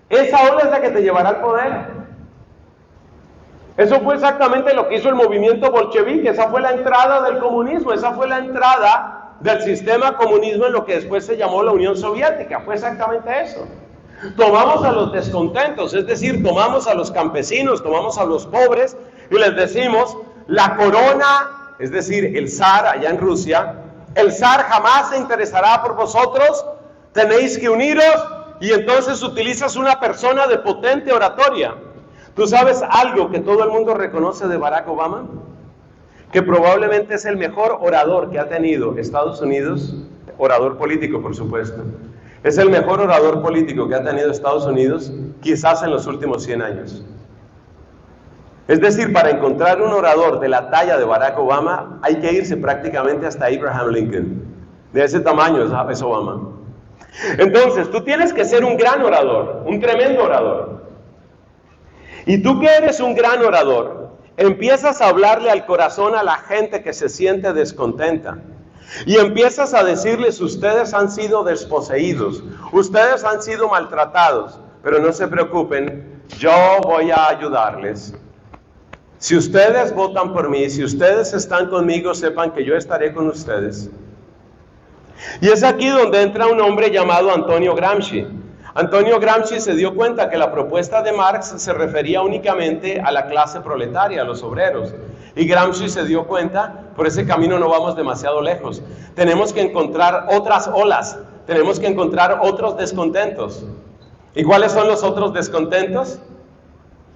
esa ola es la que te llevará al poder. Eso fue exactamente lo que hizo el movimiento bolchevique. Esa fue la entrada del comunismo, esa fue la entrada del sistema comunismo en lo que después se llamó la Unión Soviética. Fue exactamente eso. Tomamos a los descontentos, es decir, tomamos a los campesinos, tomamos a los pobres y les decimos: la corona, es decir, el zar allá en Rusia, el zar jamás se interesará por vosotros, tenéis que uniros. Y entonces utilizas una persona de potente oratoria. ¿Tú sabes algo que todo el mundo reconoce de Barack Obama? Que probablemente es el mejor orador que ha tenido Estados Unidos, orador político por supuesto. Es el mejor orador político que ha tenido Estados Unidos quizás en los últimos 100 años. Es decir, para encontrar un orador de la talla de Barack Obama hay que irse prácticamente hasta Abraham Lincoln. De ese tamaño es Obama. Entonces, tú tienes que ser un gran orador, un tremendo orador. Y tú que eres un gran orador, empiezas a hablarle al corazón a la gente que se siente descontenta. Y empiezas a decirles: ustedes han sido desposeídos, ustedes han sido maltratados, pero no se preocupen, yo voy a ayudarles. Si ustedes votan por mí, si ustedes están conmigo, sepan que yo estaré con ustedes. Y es aquí donde entra un hombre llamado Antonio Gramsci. Antonio Gramsci se dio cuenta que la propuesta de Marx se refería únicamente a la clase proletaria, a los obreros. Y Gramsci se dio cuenta: por ese camino no vamos demasiado lejos. Tenemos que encontrar otras olas, tenemos que encontrar otros descontentos. ¿Y cuáles son los otros descontentos?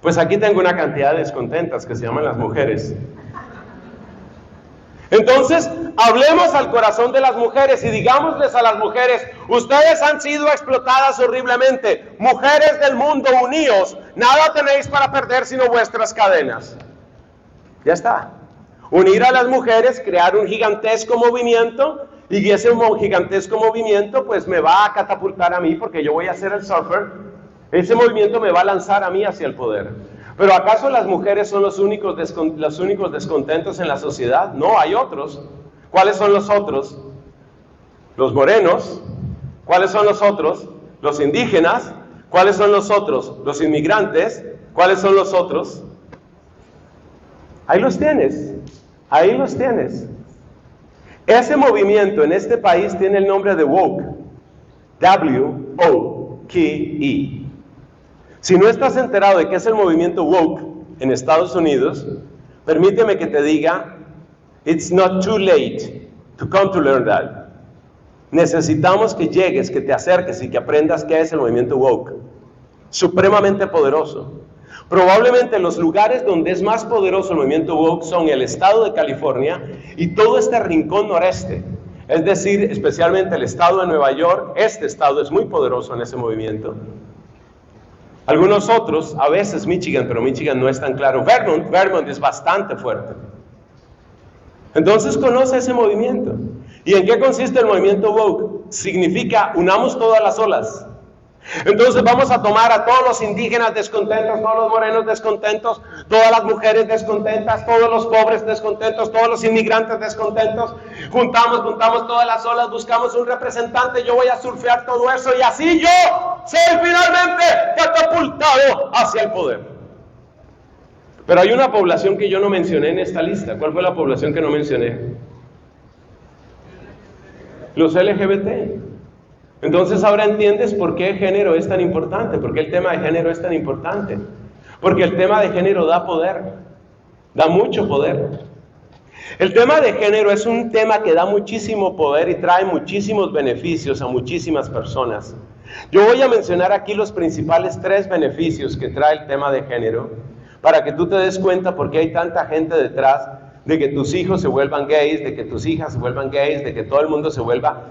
Pues aquí tengo una cantidad de descontentas que se llaman las mujeres. Entonces, hablemos al corazón de las mujeres y digámosles a las mujeres: ustedes han sido explotadas horriblemente. Mujeres del mundo, uníos. Nada tenéis para perder sino vuestras cadenas. Ya está. Unir a las mujeres, crear un gigantesco movimiento, y ese gigantesco movimiento pues me va a catapultar a mí, porque yo voy a ser el surfer. Ese movimiento me va a lanzar a mí hacia el poder. ¿Pero acaso las mujeres son los únicos descontentos en la sociedad? No, hay otros. ¿Cuáles son los otros? Los morenos. ¿Cuáles son los otros? Los indígenas. ¿Cuáles son los otros? Los inmigrantes. ¿Cuáles son los otros? Ahí los tienes. Ahí los tienes. Ese movimiento en este país tiene el nombre de woke. W-O-K-E. Si no estás enterado de qué es el movimiento woke en Estados Unidos, permíteme que te diga: it's not too late to come to learn that. Necesitamos que llegues, que te acerques y que aprendas qué es el movimiento woke. Supremamente poderoso. Probablemente los lugares donde es más poderoso el movimiento woke son el estado de California y todo este rincón noreste. Es decir, especialmente el estado de Nueva York. Este estado es muy poderoso en ese movimiento. Algunos otros, a veces Michigan, pero Michigan no es tan claro. Vermont es bastante fuerte. Entonces conoce ese movimiento. ¿Y en qué consiste el movimiento woke? Significa unamos todas las olas. Entonces vamos a tomar a todos los indígenas descontentos, todos los morenos descontentos, todas las mujeres descontentas, todos los pobres descontentos, todos los inmigrantes descontentos, juntamos todas las olas, buscamos un representante, yo voy a surfear todo eso y así yo soy finalmente catapultado hacia el poder. Pero hay una población que yo no mencioné en esta lista. ¿Cuál fue la población que no mencioné? Los LGBT. Entonces ahora entiendes por qué género es tan importante, por qué el tema de género es tan importante. Porque el tema de género da poder, da mucho poder. El tema de género es un tema que da muchísimo poder y trae muchísimos beneficios a muchísimas personas. Yo voy a mencionar aquí los principales 3 beneficios que trae el tema de género, para que tú te des cuenta por qué hay tanta gente detrás de que tus hijos se vuelvan gays, de que tus hijas se vuelvan gays, de que todo el mundo se vuelva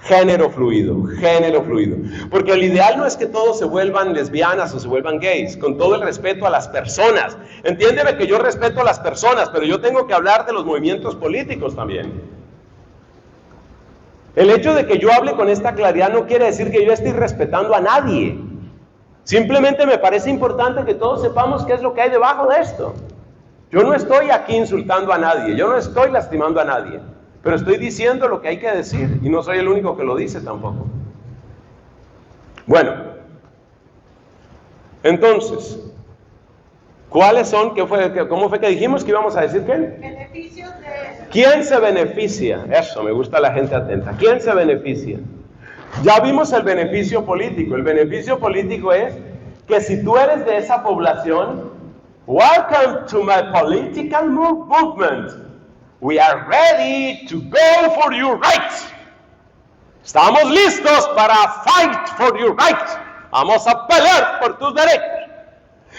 género fluido. Porque el ideal no es que todos se vuelvan lesbianas o se vuelvan gays, con todo el respeto a las personas. Entiéndeme que yo respeto a las personas, pero yo tengo que hablar de los movimientos políticos también. El hecho de que yo hable con esta claridad no quiere decir que yo esté respetando a nadie. Simplemente me parece importante que todos sepamos qué es lo que hay debajo de esto. Yo no estoy aquí insultando a nadie, yo no estoy lastimando a nadie, pero estoy diciendo lo que hay que decir y no soy el único que lo dice tampoco. Bueno, entonces, ¿cuáles son? ¿Cómo fue que dijimos que íbamos a decir qué? Beneficios de... ¿Quién se beneficia? Eso, me gusta la gente atenta. ¿Quién se beneficia? Ya vimos el beneficio político. El beneficio político es que si tú eres de esa población, welcome to my political movement. We are ready to go for your rights. Estamos listos para fight for your rights. Vamos a pelear por tus derechos.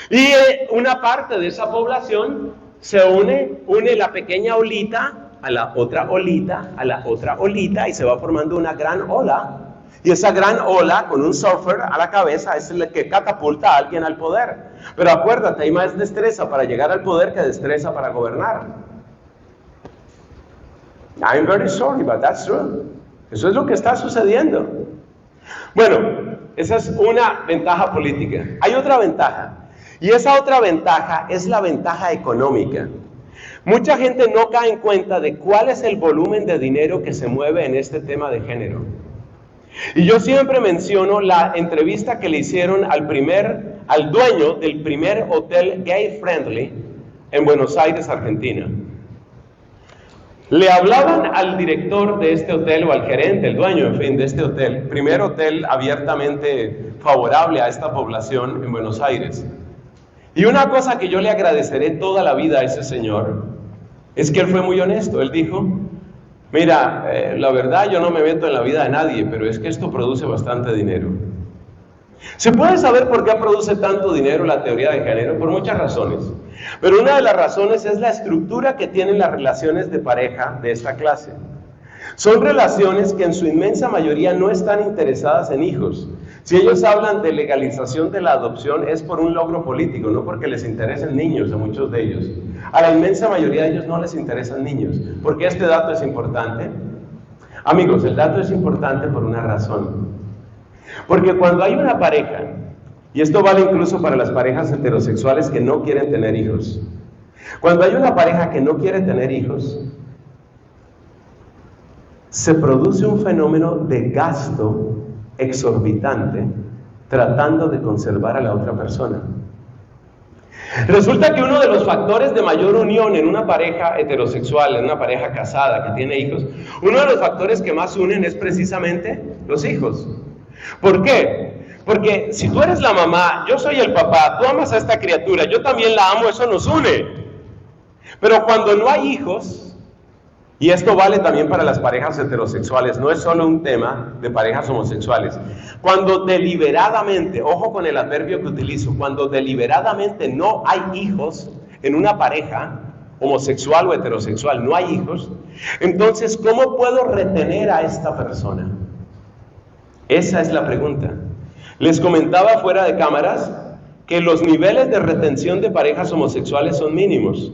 Y una parte de esa población se une la pequeña olita a la otra olita, a la otra olita, y se va formando una gran ola. Y esa gran ola, con un surfer a la cabeza, es el que catapulta a alguien al poder. Pero acuérdate, hay más destreza para llegar al poder que destreza para gobernar. I'm very sorry, but that's true. Eso es lo que está sucediendo. Bueno, esa es una ventaja política. Hay otra ventaja. Y esa otra ventaja es la ventaja económica. Mucha gente no cae en cuenta de cuál es el volumen de dinero que se mueve en este tema de género. Y yo siempre menciono la entrevista que le hicieron al dueño del primer hotel gay friendly en Buenos Aires, Argentina. Le hablaban al director de este hotel o al gerente, el dueño, en fin, de este hotel, primer hotel abiertamente favorable a esta población en Buenos Aires. Y una cosa que yo le agradeceré toda la vida a ese señor es que él fue muy honesto. Él dijo: mira, la verdad yo no me meto en la vida de nadie, pero es que esto produce bastante dinero. ¿Se puede saber por qué produce tanto dinero la teoría de género? Por muchas razones. Pero una de las razones es la estructura que tienen las relaciones de pareja de esta clase. Son relaciones que en su inmensa mayoría no están interesadas en hijos. Si ellos hablan de legalización de la adopción es por un logro político, no porque les interesen niños a muchos de ellos. A la inmensa mayoría de ellos no les interesan niños. ¿Por qué este dato es importante? Amigos, el dato es importante por una razón. Porque cuando hay una pareja, y esto vale incluso para las parejas heterosexuales que no quieren tener hijos, cuando hay una pareja que no quiere tener hijos, se produce un fenómeno de gasto exorbitante tratando de conservar a la otra persona. Resulta que uno de los factores de mayor unión en una pareja heterosexual, en una pareja casada que tiene hijos, uno de los factores que más unen es precisamente los hijos. ¿Por qué? Porque si tú eres la mamá, yo soy el papá, tú amas a esta criatura, yo también la amo, eso nos une. Pero cuando no hay hijos, y esto vale también para las parejas heterosexuales, no es solo un tema de parejas homosexuales. Cuando deliberadamente, ojo con el adverbio que utilizo, cuando deliberadamente no hay hijos en una pareja homosexual o heterosexual, no hay hijos, entonces ¿cómo puedo retener a esta persona? Esa es la pregunta. Les comentaba fuera de cámaras que los niveles de retención de parejas homosexuales son mínimos.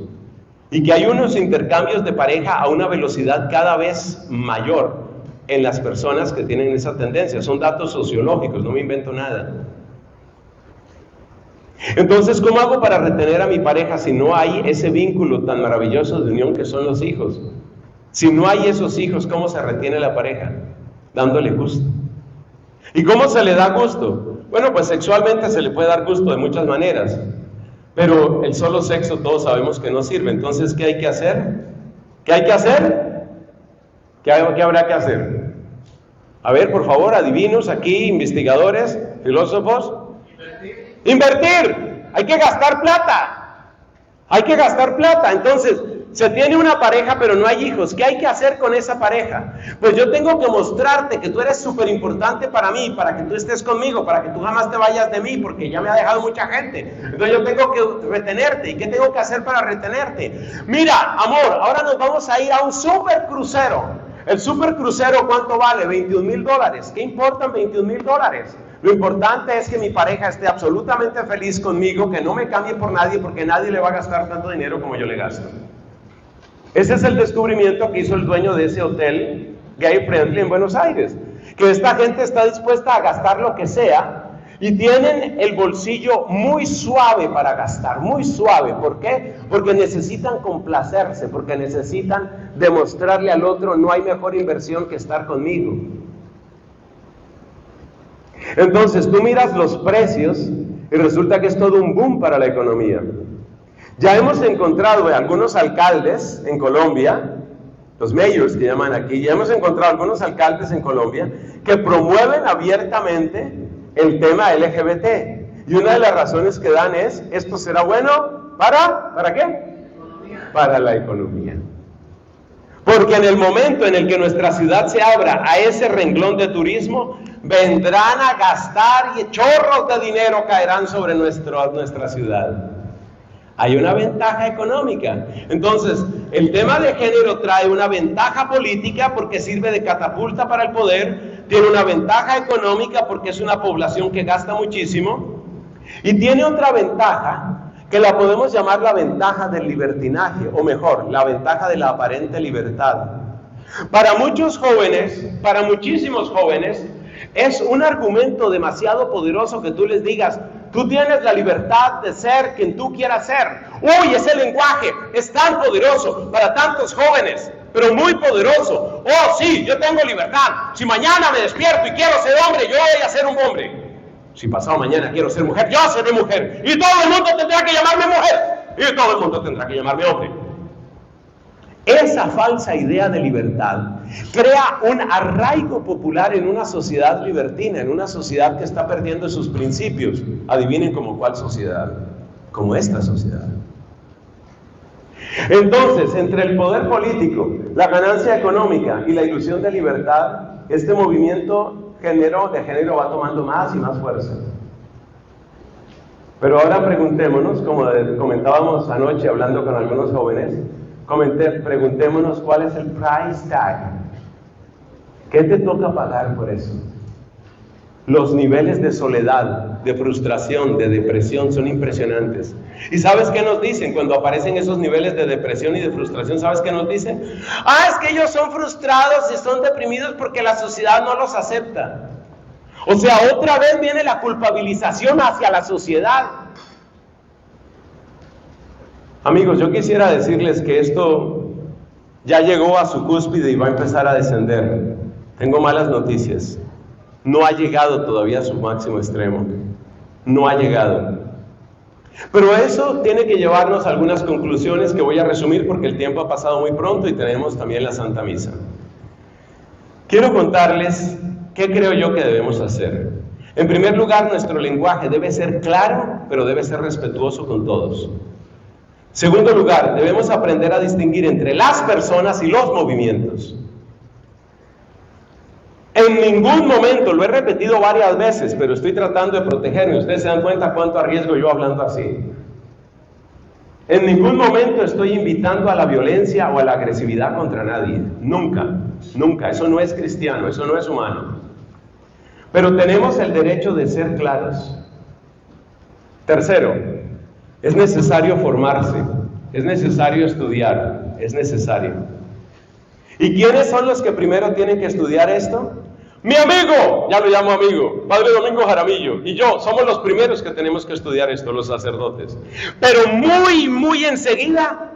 y que hay unos intercambios de pareja a una velocidad cada vez mayor en las personas que tienen esa tendencia. Son datos sociológicos, no me invento nada. Entonces, ¿cómo hago para retener a mi pareja si no hay ese vínculo tan maravilloso de unión que son los hijos? Si no hay esos hijos, ¿cómo se retiene la pareja? Dándole gusto. ¿Y cómo se le da gusto? Bueno, pues sexualmente se le puede dar gusto de muchas maneras, pero el solo sexo todos sabemos que no sirve. Entonces, ¿qué hay que hacer? ¿Qué hay que hacer? ¿Qué habrá que hacer? A ver, por favor, adivinos aquí, investigadores, filósofos. Invertir. Hay que gastar plata. Hay que gastar plata. Entonces, se tiene una pareja, pero no hay hijos. ¿Qué hay que hacer con esa pareja? Pues yo tengo que mostrarte que tú eres súper importante para mí, para que tú estés conmigo, para que tú jamás te vayas de mí, porque ya me ha dejado mucha gente. Entonces yo tengo que retenerte. ¿Y qué tengo que hacer para retenerte? Mira, amor, ahora nos vamos a ir a un super crucero. El super crucero, ¿cuánto vale? $21,000. ¿Qué importan $21,000? Lo importante es que mi pareja esté absolutamente feliz conmigo, que no me cambie por nadie, porque nadie le va a gastar tanto dinero como yo le gasto. Ese es el descubrimiento que hizo el dueño de ese hotel gay friendly en Buenos Aires, que esta gente está dispuesta a gastar lo que sea y tienen el bolsillo muy suave para gastar, muy suave. ¿Por qué? Porque necesitan complacerse, porque necesitan demostrarle al otro: no hay mejor inversión que estar conmigo. Entonces tú miras los precios y resulta que es todo un boom para la economía. Ya hemos encontrado algunos alcaldes en Colombia, los mayors que llaman aquí, ya hemos encontrado algunos alcaldes en Colombia que promueven abiertamente el tema LGBT. Y una de las razones que dan es: esto será bueno ¿para qué? Para la economía. Porque en el momento en el que nuestra ciudad se abra a ese renglón de turismo, vendrán a gastar y chorros de dinero caerán sobre nuestra ciudad. Hay una ventaja económica. Entonces, el tema de género trae una ventaja política porque sirve de catapulta para el poder, tiene una ventaja económica porque es una población que gasta muchísimo, y tiene otra ventaja que la podemos llamar la ventaja del libertinaje, o mejor, la ventaja de la aparente libertad. Para muchos jóvenes, para muchísimos jóvenes, es un argumento demasiado poderoso que tú les digas: tú tienes la libertad de ser quien tú quieras ser. Uy, ese lenguaje es tan poderoso para tantos jóvenes, pero muy poderoso. Oh, sí, yo tengo libertad. Si mañana me despierto y quiero ser hombre, yo voy a ser un hombre. Si pasado mañana quiero ser mujer, yo seré mujer. Y todo el mundo tendrá que llamarme mujer. Y todo el mundo tendrá que llamarme hombre. Esa falsa idea de libertad crea un arraigo popular en una sociedad libertina, en una sociedad que está perdiendo sus principios. Adivinen como cuál sociedad, como esta sociedad. Entonces, entre el poder político, la ganancia económica y la ilusión de libertad, este movimiento de género va tomando más y más fuerza. Pero ahora preguntémonos, como comentábamos anoche hablando con algunos jóvenes, preguntémonos cuál es el price tag. ¿Qué te toca pagar por eso? Los niveles de soledad, de frustración, de depresión son impresionantes. ¿Y sabes qué nos dicen cuando aparecen esos niveles de depresión y de frustración? ¿Sabes qué nos dicen? Es que ellos son frustrados y son deprimidos porque la sociedad no los acepta. O sea, otra vez viene la culpabilización hacia la sociedad. Amigos, yo quisiera decirles que esto ya llegó a su cúspide y va a empezar a descender. Tengo malas noticias. No ha llegado todavía a su máximo extremo. No ha llegado. Pero eso tiene que llevarnos a algunas conclusiones que voy a resumir porque el tiempo ha pasado muy pronto y tenemos también la Santa Misa. Quiero contarles qué creo yo que debemos hacer. En primer lugar, nuestro lenguaje debe ser claro, pero debe ser respetuoso con todos. Segundo lugar, debemos aprender a distinguir entre las personas y los movimientos. En ningún momento, lo he repetido varias veces, pero estoy tratando de protegerme. Ustedes se dan cuenta cuánto arriesgo yo hablando así. En ningún momento estoy invitando a la violencia o a la agresividad contra nadie. Nunca, nunca. Eso no es cristiano, eso no es humano. Pero tenemos el derecho de ser claros. Tercero, es necesario formarse. Es necesario estudiar, es necesario. ¿Y quiénes son los que primero tienen que estudiar esto? Mi amigo, ya lo llamo amigo, Padre Domingo Jaramillo, y yo somos los primeros que tenemos que estudiar esto, los sacerdotes. Pero muy enseguida,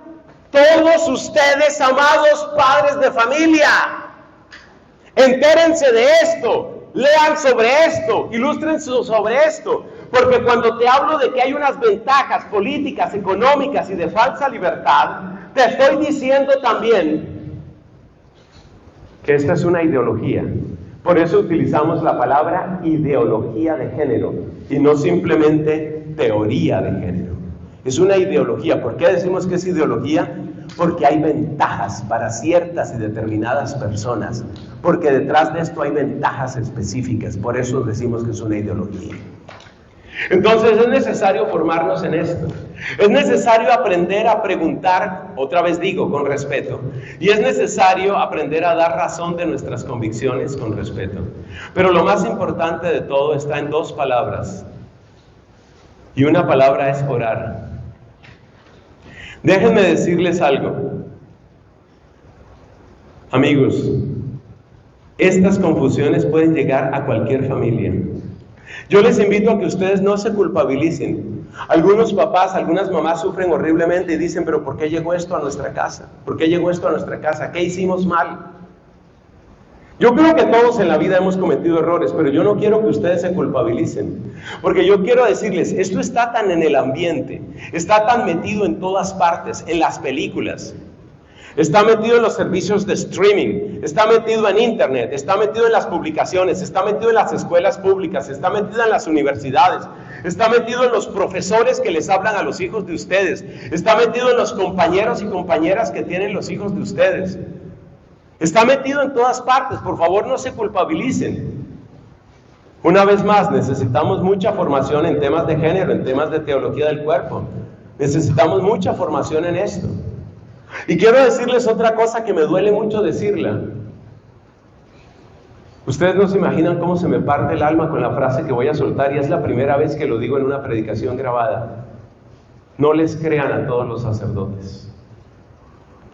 todos ustedes, amados padres de familia, entérense de esto, lean sobre esto, ilustren sobre esto, porque cuando te hablo de que hay unas ventajas políticas, económicas y de falsa libertad, te estoy diciendo también que esta es una ideología. Por eso utilizamos la palabra ideología de género y no simplemente teoría de género. Es una ideología. ¿Por qué decimos que es ideología? Porque hay ventajas para ciertas y determinadas personas. Porque detrás de esto hay ventajas específicas. Por eso decimos que es una ideología. Entonces es necesario formarnos en esto. Es necesario aprender a preguntar, otra vez digo, con respeto. Y es necesario aprender a dar razón de nuestras convicciones con respeto. Pero lo más importante de todo está en dos palabras. Y una palabra es orar. Déjenme decirles algo. Amigos, estas confusiones pueden llegar a cualquier familia. Yo les invito a que ustedes no se culpabilicen. Algunos papás, algunas mamás sufren horriblemente y dicen, pero ¿por qué llegó esto a nuestra casa? ¿Por qué llegó esto a nuestra casa? ¿Qué hicimos mal? Yo creo que todos en la vida hemos cometido errores, pero yo no quiero que ustedes se culpabilicen. Porque yo quiero decirles, esto está tan en el ambiente, está tan metido en todas partes, en las películas. Está metido en los servicios de streaming, está metido en internet, está metido en las publicaciones, está metido en las escuelas públicas, está metido en las universidades, está metido en los profesores que les hablan a los hijos de ustedes, está metido en los compañeros y compañeras que tienen los hijos de ustedes. Está metido en todas partes, por favor no se culpabilicen. Una vez más, necesitamos mucha formación en temas de género, en temas de teología del cuerpo. Necesitamos mucha formación en esto. Y quiero decirles otra cosa que me duele mucho decirla. Ustedes no se imaginan cómo se me parte el alma con la frase que voy a soltar, y es la primera vez que lo digo en una predicación grabada. No les crean a todos los sacerdotes.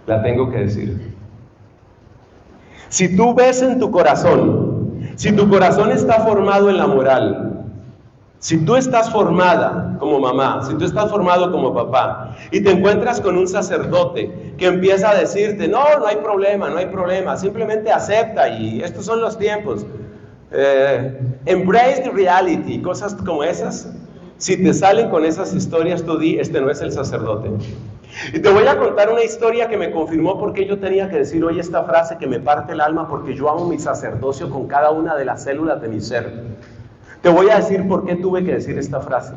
La tengo que decir. Si tú ves en tu corazón, si tu corazón está formado en la moral, si tú estás formada como mamá, si tú estás formado como papá, y te encuentras con un sacerdote que empieza a decirte, no hay problema, simplemente acepta y estos son los tiempos, embrace the reality, cosas como esas, si te salen con esas historias, tú di, este no es el sacerdote. Y te voy a contar una historia que me confirmó por qué yo tenía que decir hoy esta frase que me parte el alma, porque yo amo mi sacerdocio con cada una de las células de mi ser. Te voy a decir por qué tuve que decir esta frase.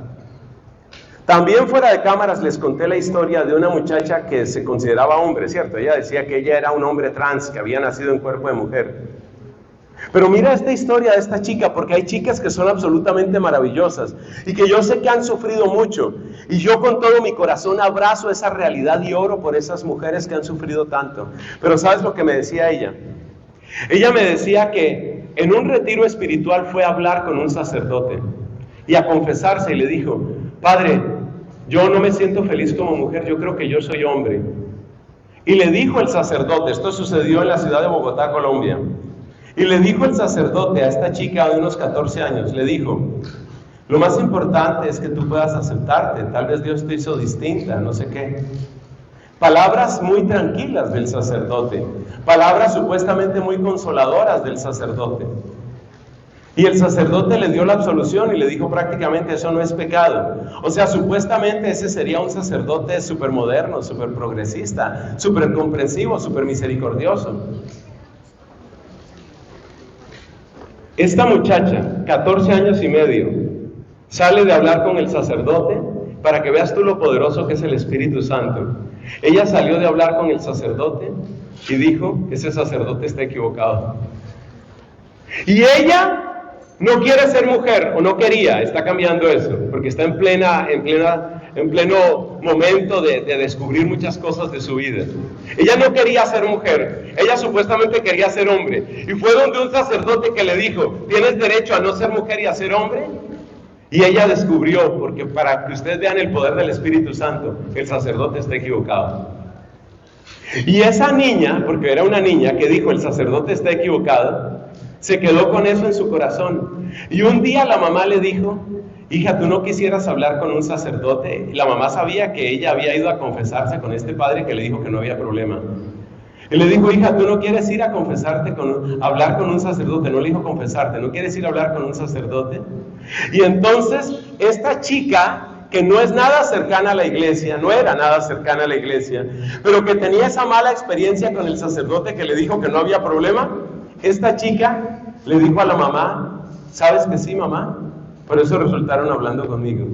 También fuera de cámaras les conté la historia de una muchacha que se consideraba hombre, ¿cierto? Ella decía que ella era un hombre trans, que había nacido en cuerpo de mujer. Pero mira esta historia de esta chica, porque hay chicas que son absolutamente maravillosas y que yo sé que han sufrido mucho. Y yo con todo mi corazón abrazo esa realidad y oro por esas mujeres que han sufrido tanto. Pero ¿sabes lo que me decía ella? Ella me decía que en un retiro espiritual fue a hablar con un sacerdote y a confesarse y le dijo, Padre, yo no me siento feliz como mujer, yo creo que yo soy hombre. Y le dijo el sacerdote, esto sucedió en la ciudad de Bogotá, Colombia, y le dijo el sacerdote a esta chica de unos 14 años, le dijo, lo más importante es que tú puedas aceptarte, tal vez Dios te hizo distinta, no sé qué. Palabras muy tranquilas del sacerdote, palabras supuestamente muy consoladoras del sacerdote. Y el sacerdote le dio la absolución y le dijo prácticamente eso no es pecado. O sea, supuestamente ese sería un sacerdote súper moderno, súper progresista, súper comprensivo, súper misericordioso. Esta muchacha, 14 años y medio, sale de hablar con el sacerdote para que veas tú lo poderoso que es el Espíritu Santo. Ella salió de hablar con el sacerdote y dijo, ese sacerdote está equivocado. Y ella no quiere ser mujer, o no quería, está cambiando eso, porque está en pleno momento de descubrir muchas cosas de su vida. Ella no quería ser mujer, ella supuestamente quería ser hombre. Y fue donde un sacerdote que le dijo, ¿tienes derecho a no ser mujer y a ser hombre? Y ella descubrió, porque para que ustedes vean el poder del Espíritu Santo, el sacerdote está equivocado. Y esa niña, porque era una niña que dijo el sacerdote está equivocado, se quedó con eso en su corazón. Y un día la mamá le dijo, hija, ¿tú no quisieras hablar con un sacerdote? La mamá sabía que ella había ido a confesarse con este padre que le dijo que no había problema. Y le dijo, hija, ¿tú no quieres ir a confesarte, hablar con un sacerdote? No le dijo confesarte, ¿no quieres ir a hablar con un sacerdote? Y entonces esta chica, que no es nada cercana a la iglesia, no era nada cercana a la iglesia, pero que tenía esa mala experiencia con el sacerdote que le dijo que no había problema, esta chica le dijo a la mamá, ¿sabes que sí, mamá? Por eso resultaron hablando conmigo.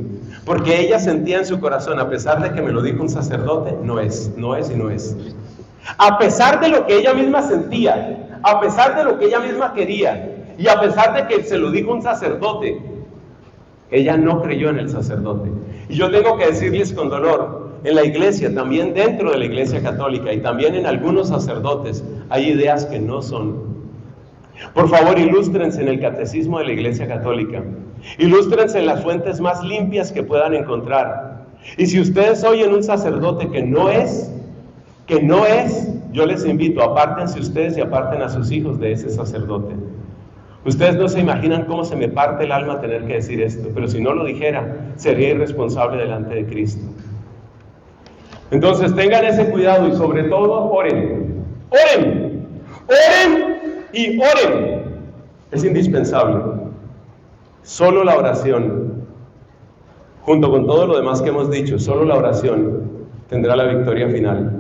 Porque ella sentía en su corazón, a pesar de que me lo dijo un sacerdote, no es y no es. A pesar de lo que ella misma sentía, a pesar de lo que ella misma quería, y a pesar de que se lo dijo un sacerdote, ella no creyó en el sacerdote. Y yo tengo que decirles con dolor, en la iglesia, también dentro de la iglesia católica, y también en algunos sacerdotes, hay ideas que no son. Por favor, ilústrense en el catecismo de la iglesia católica. Ilústrense en las fuentes más limpias que puedan encontrar. Y si ustedes oyen un sacerdote que no es, yo les invito, apártense ustedes y aparten a sus hijos de ese sacerdote. Ustedes no se imaginan cómo se me parte el alma tener que decir esto, pero si no lo dijera, sería irresponsable delante de Cristo. Entonces tengan ese cuidado y sobre todo oren. Oren, oren y oren. Es indispensable. Solo la oración, junto con todo lo demás que hemos dicho, solo la oración tendrá la victoria final.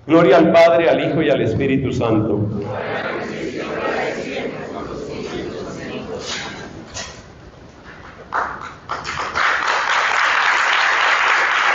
Gloria al Padre, al Hijo y al Espíritu Santo.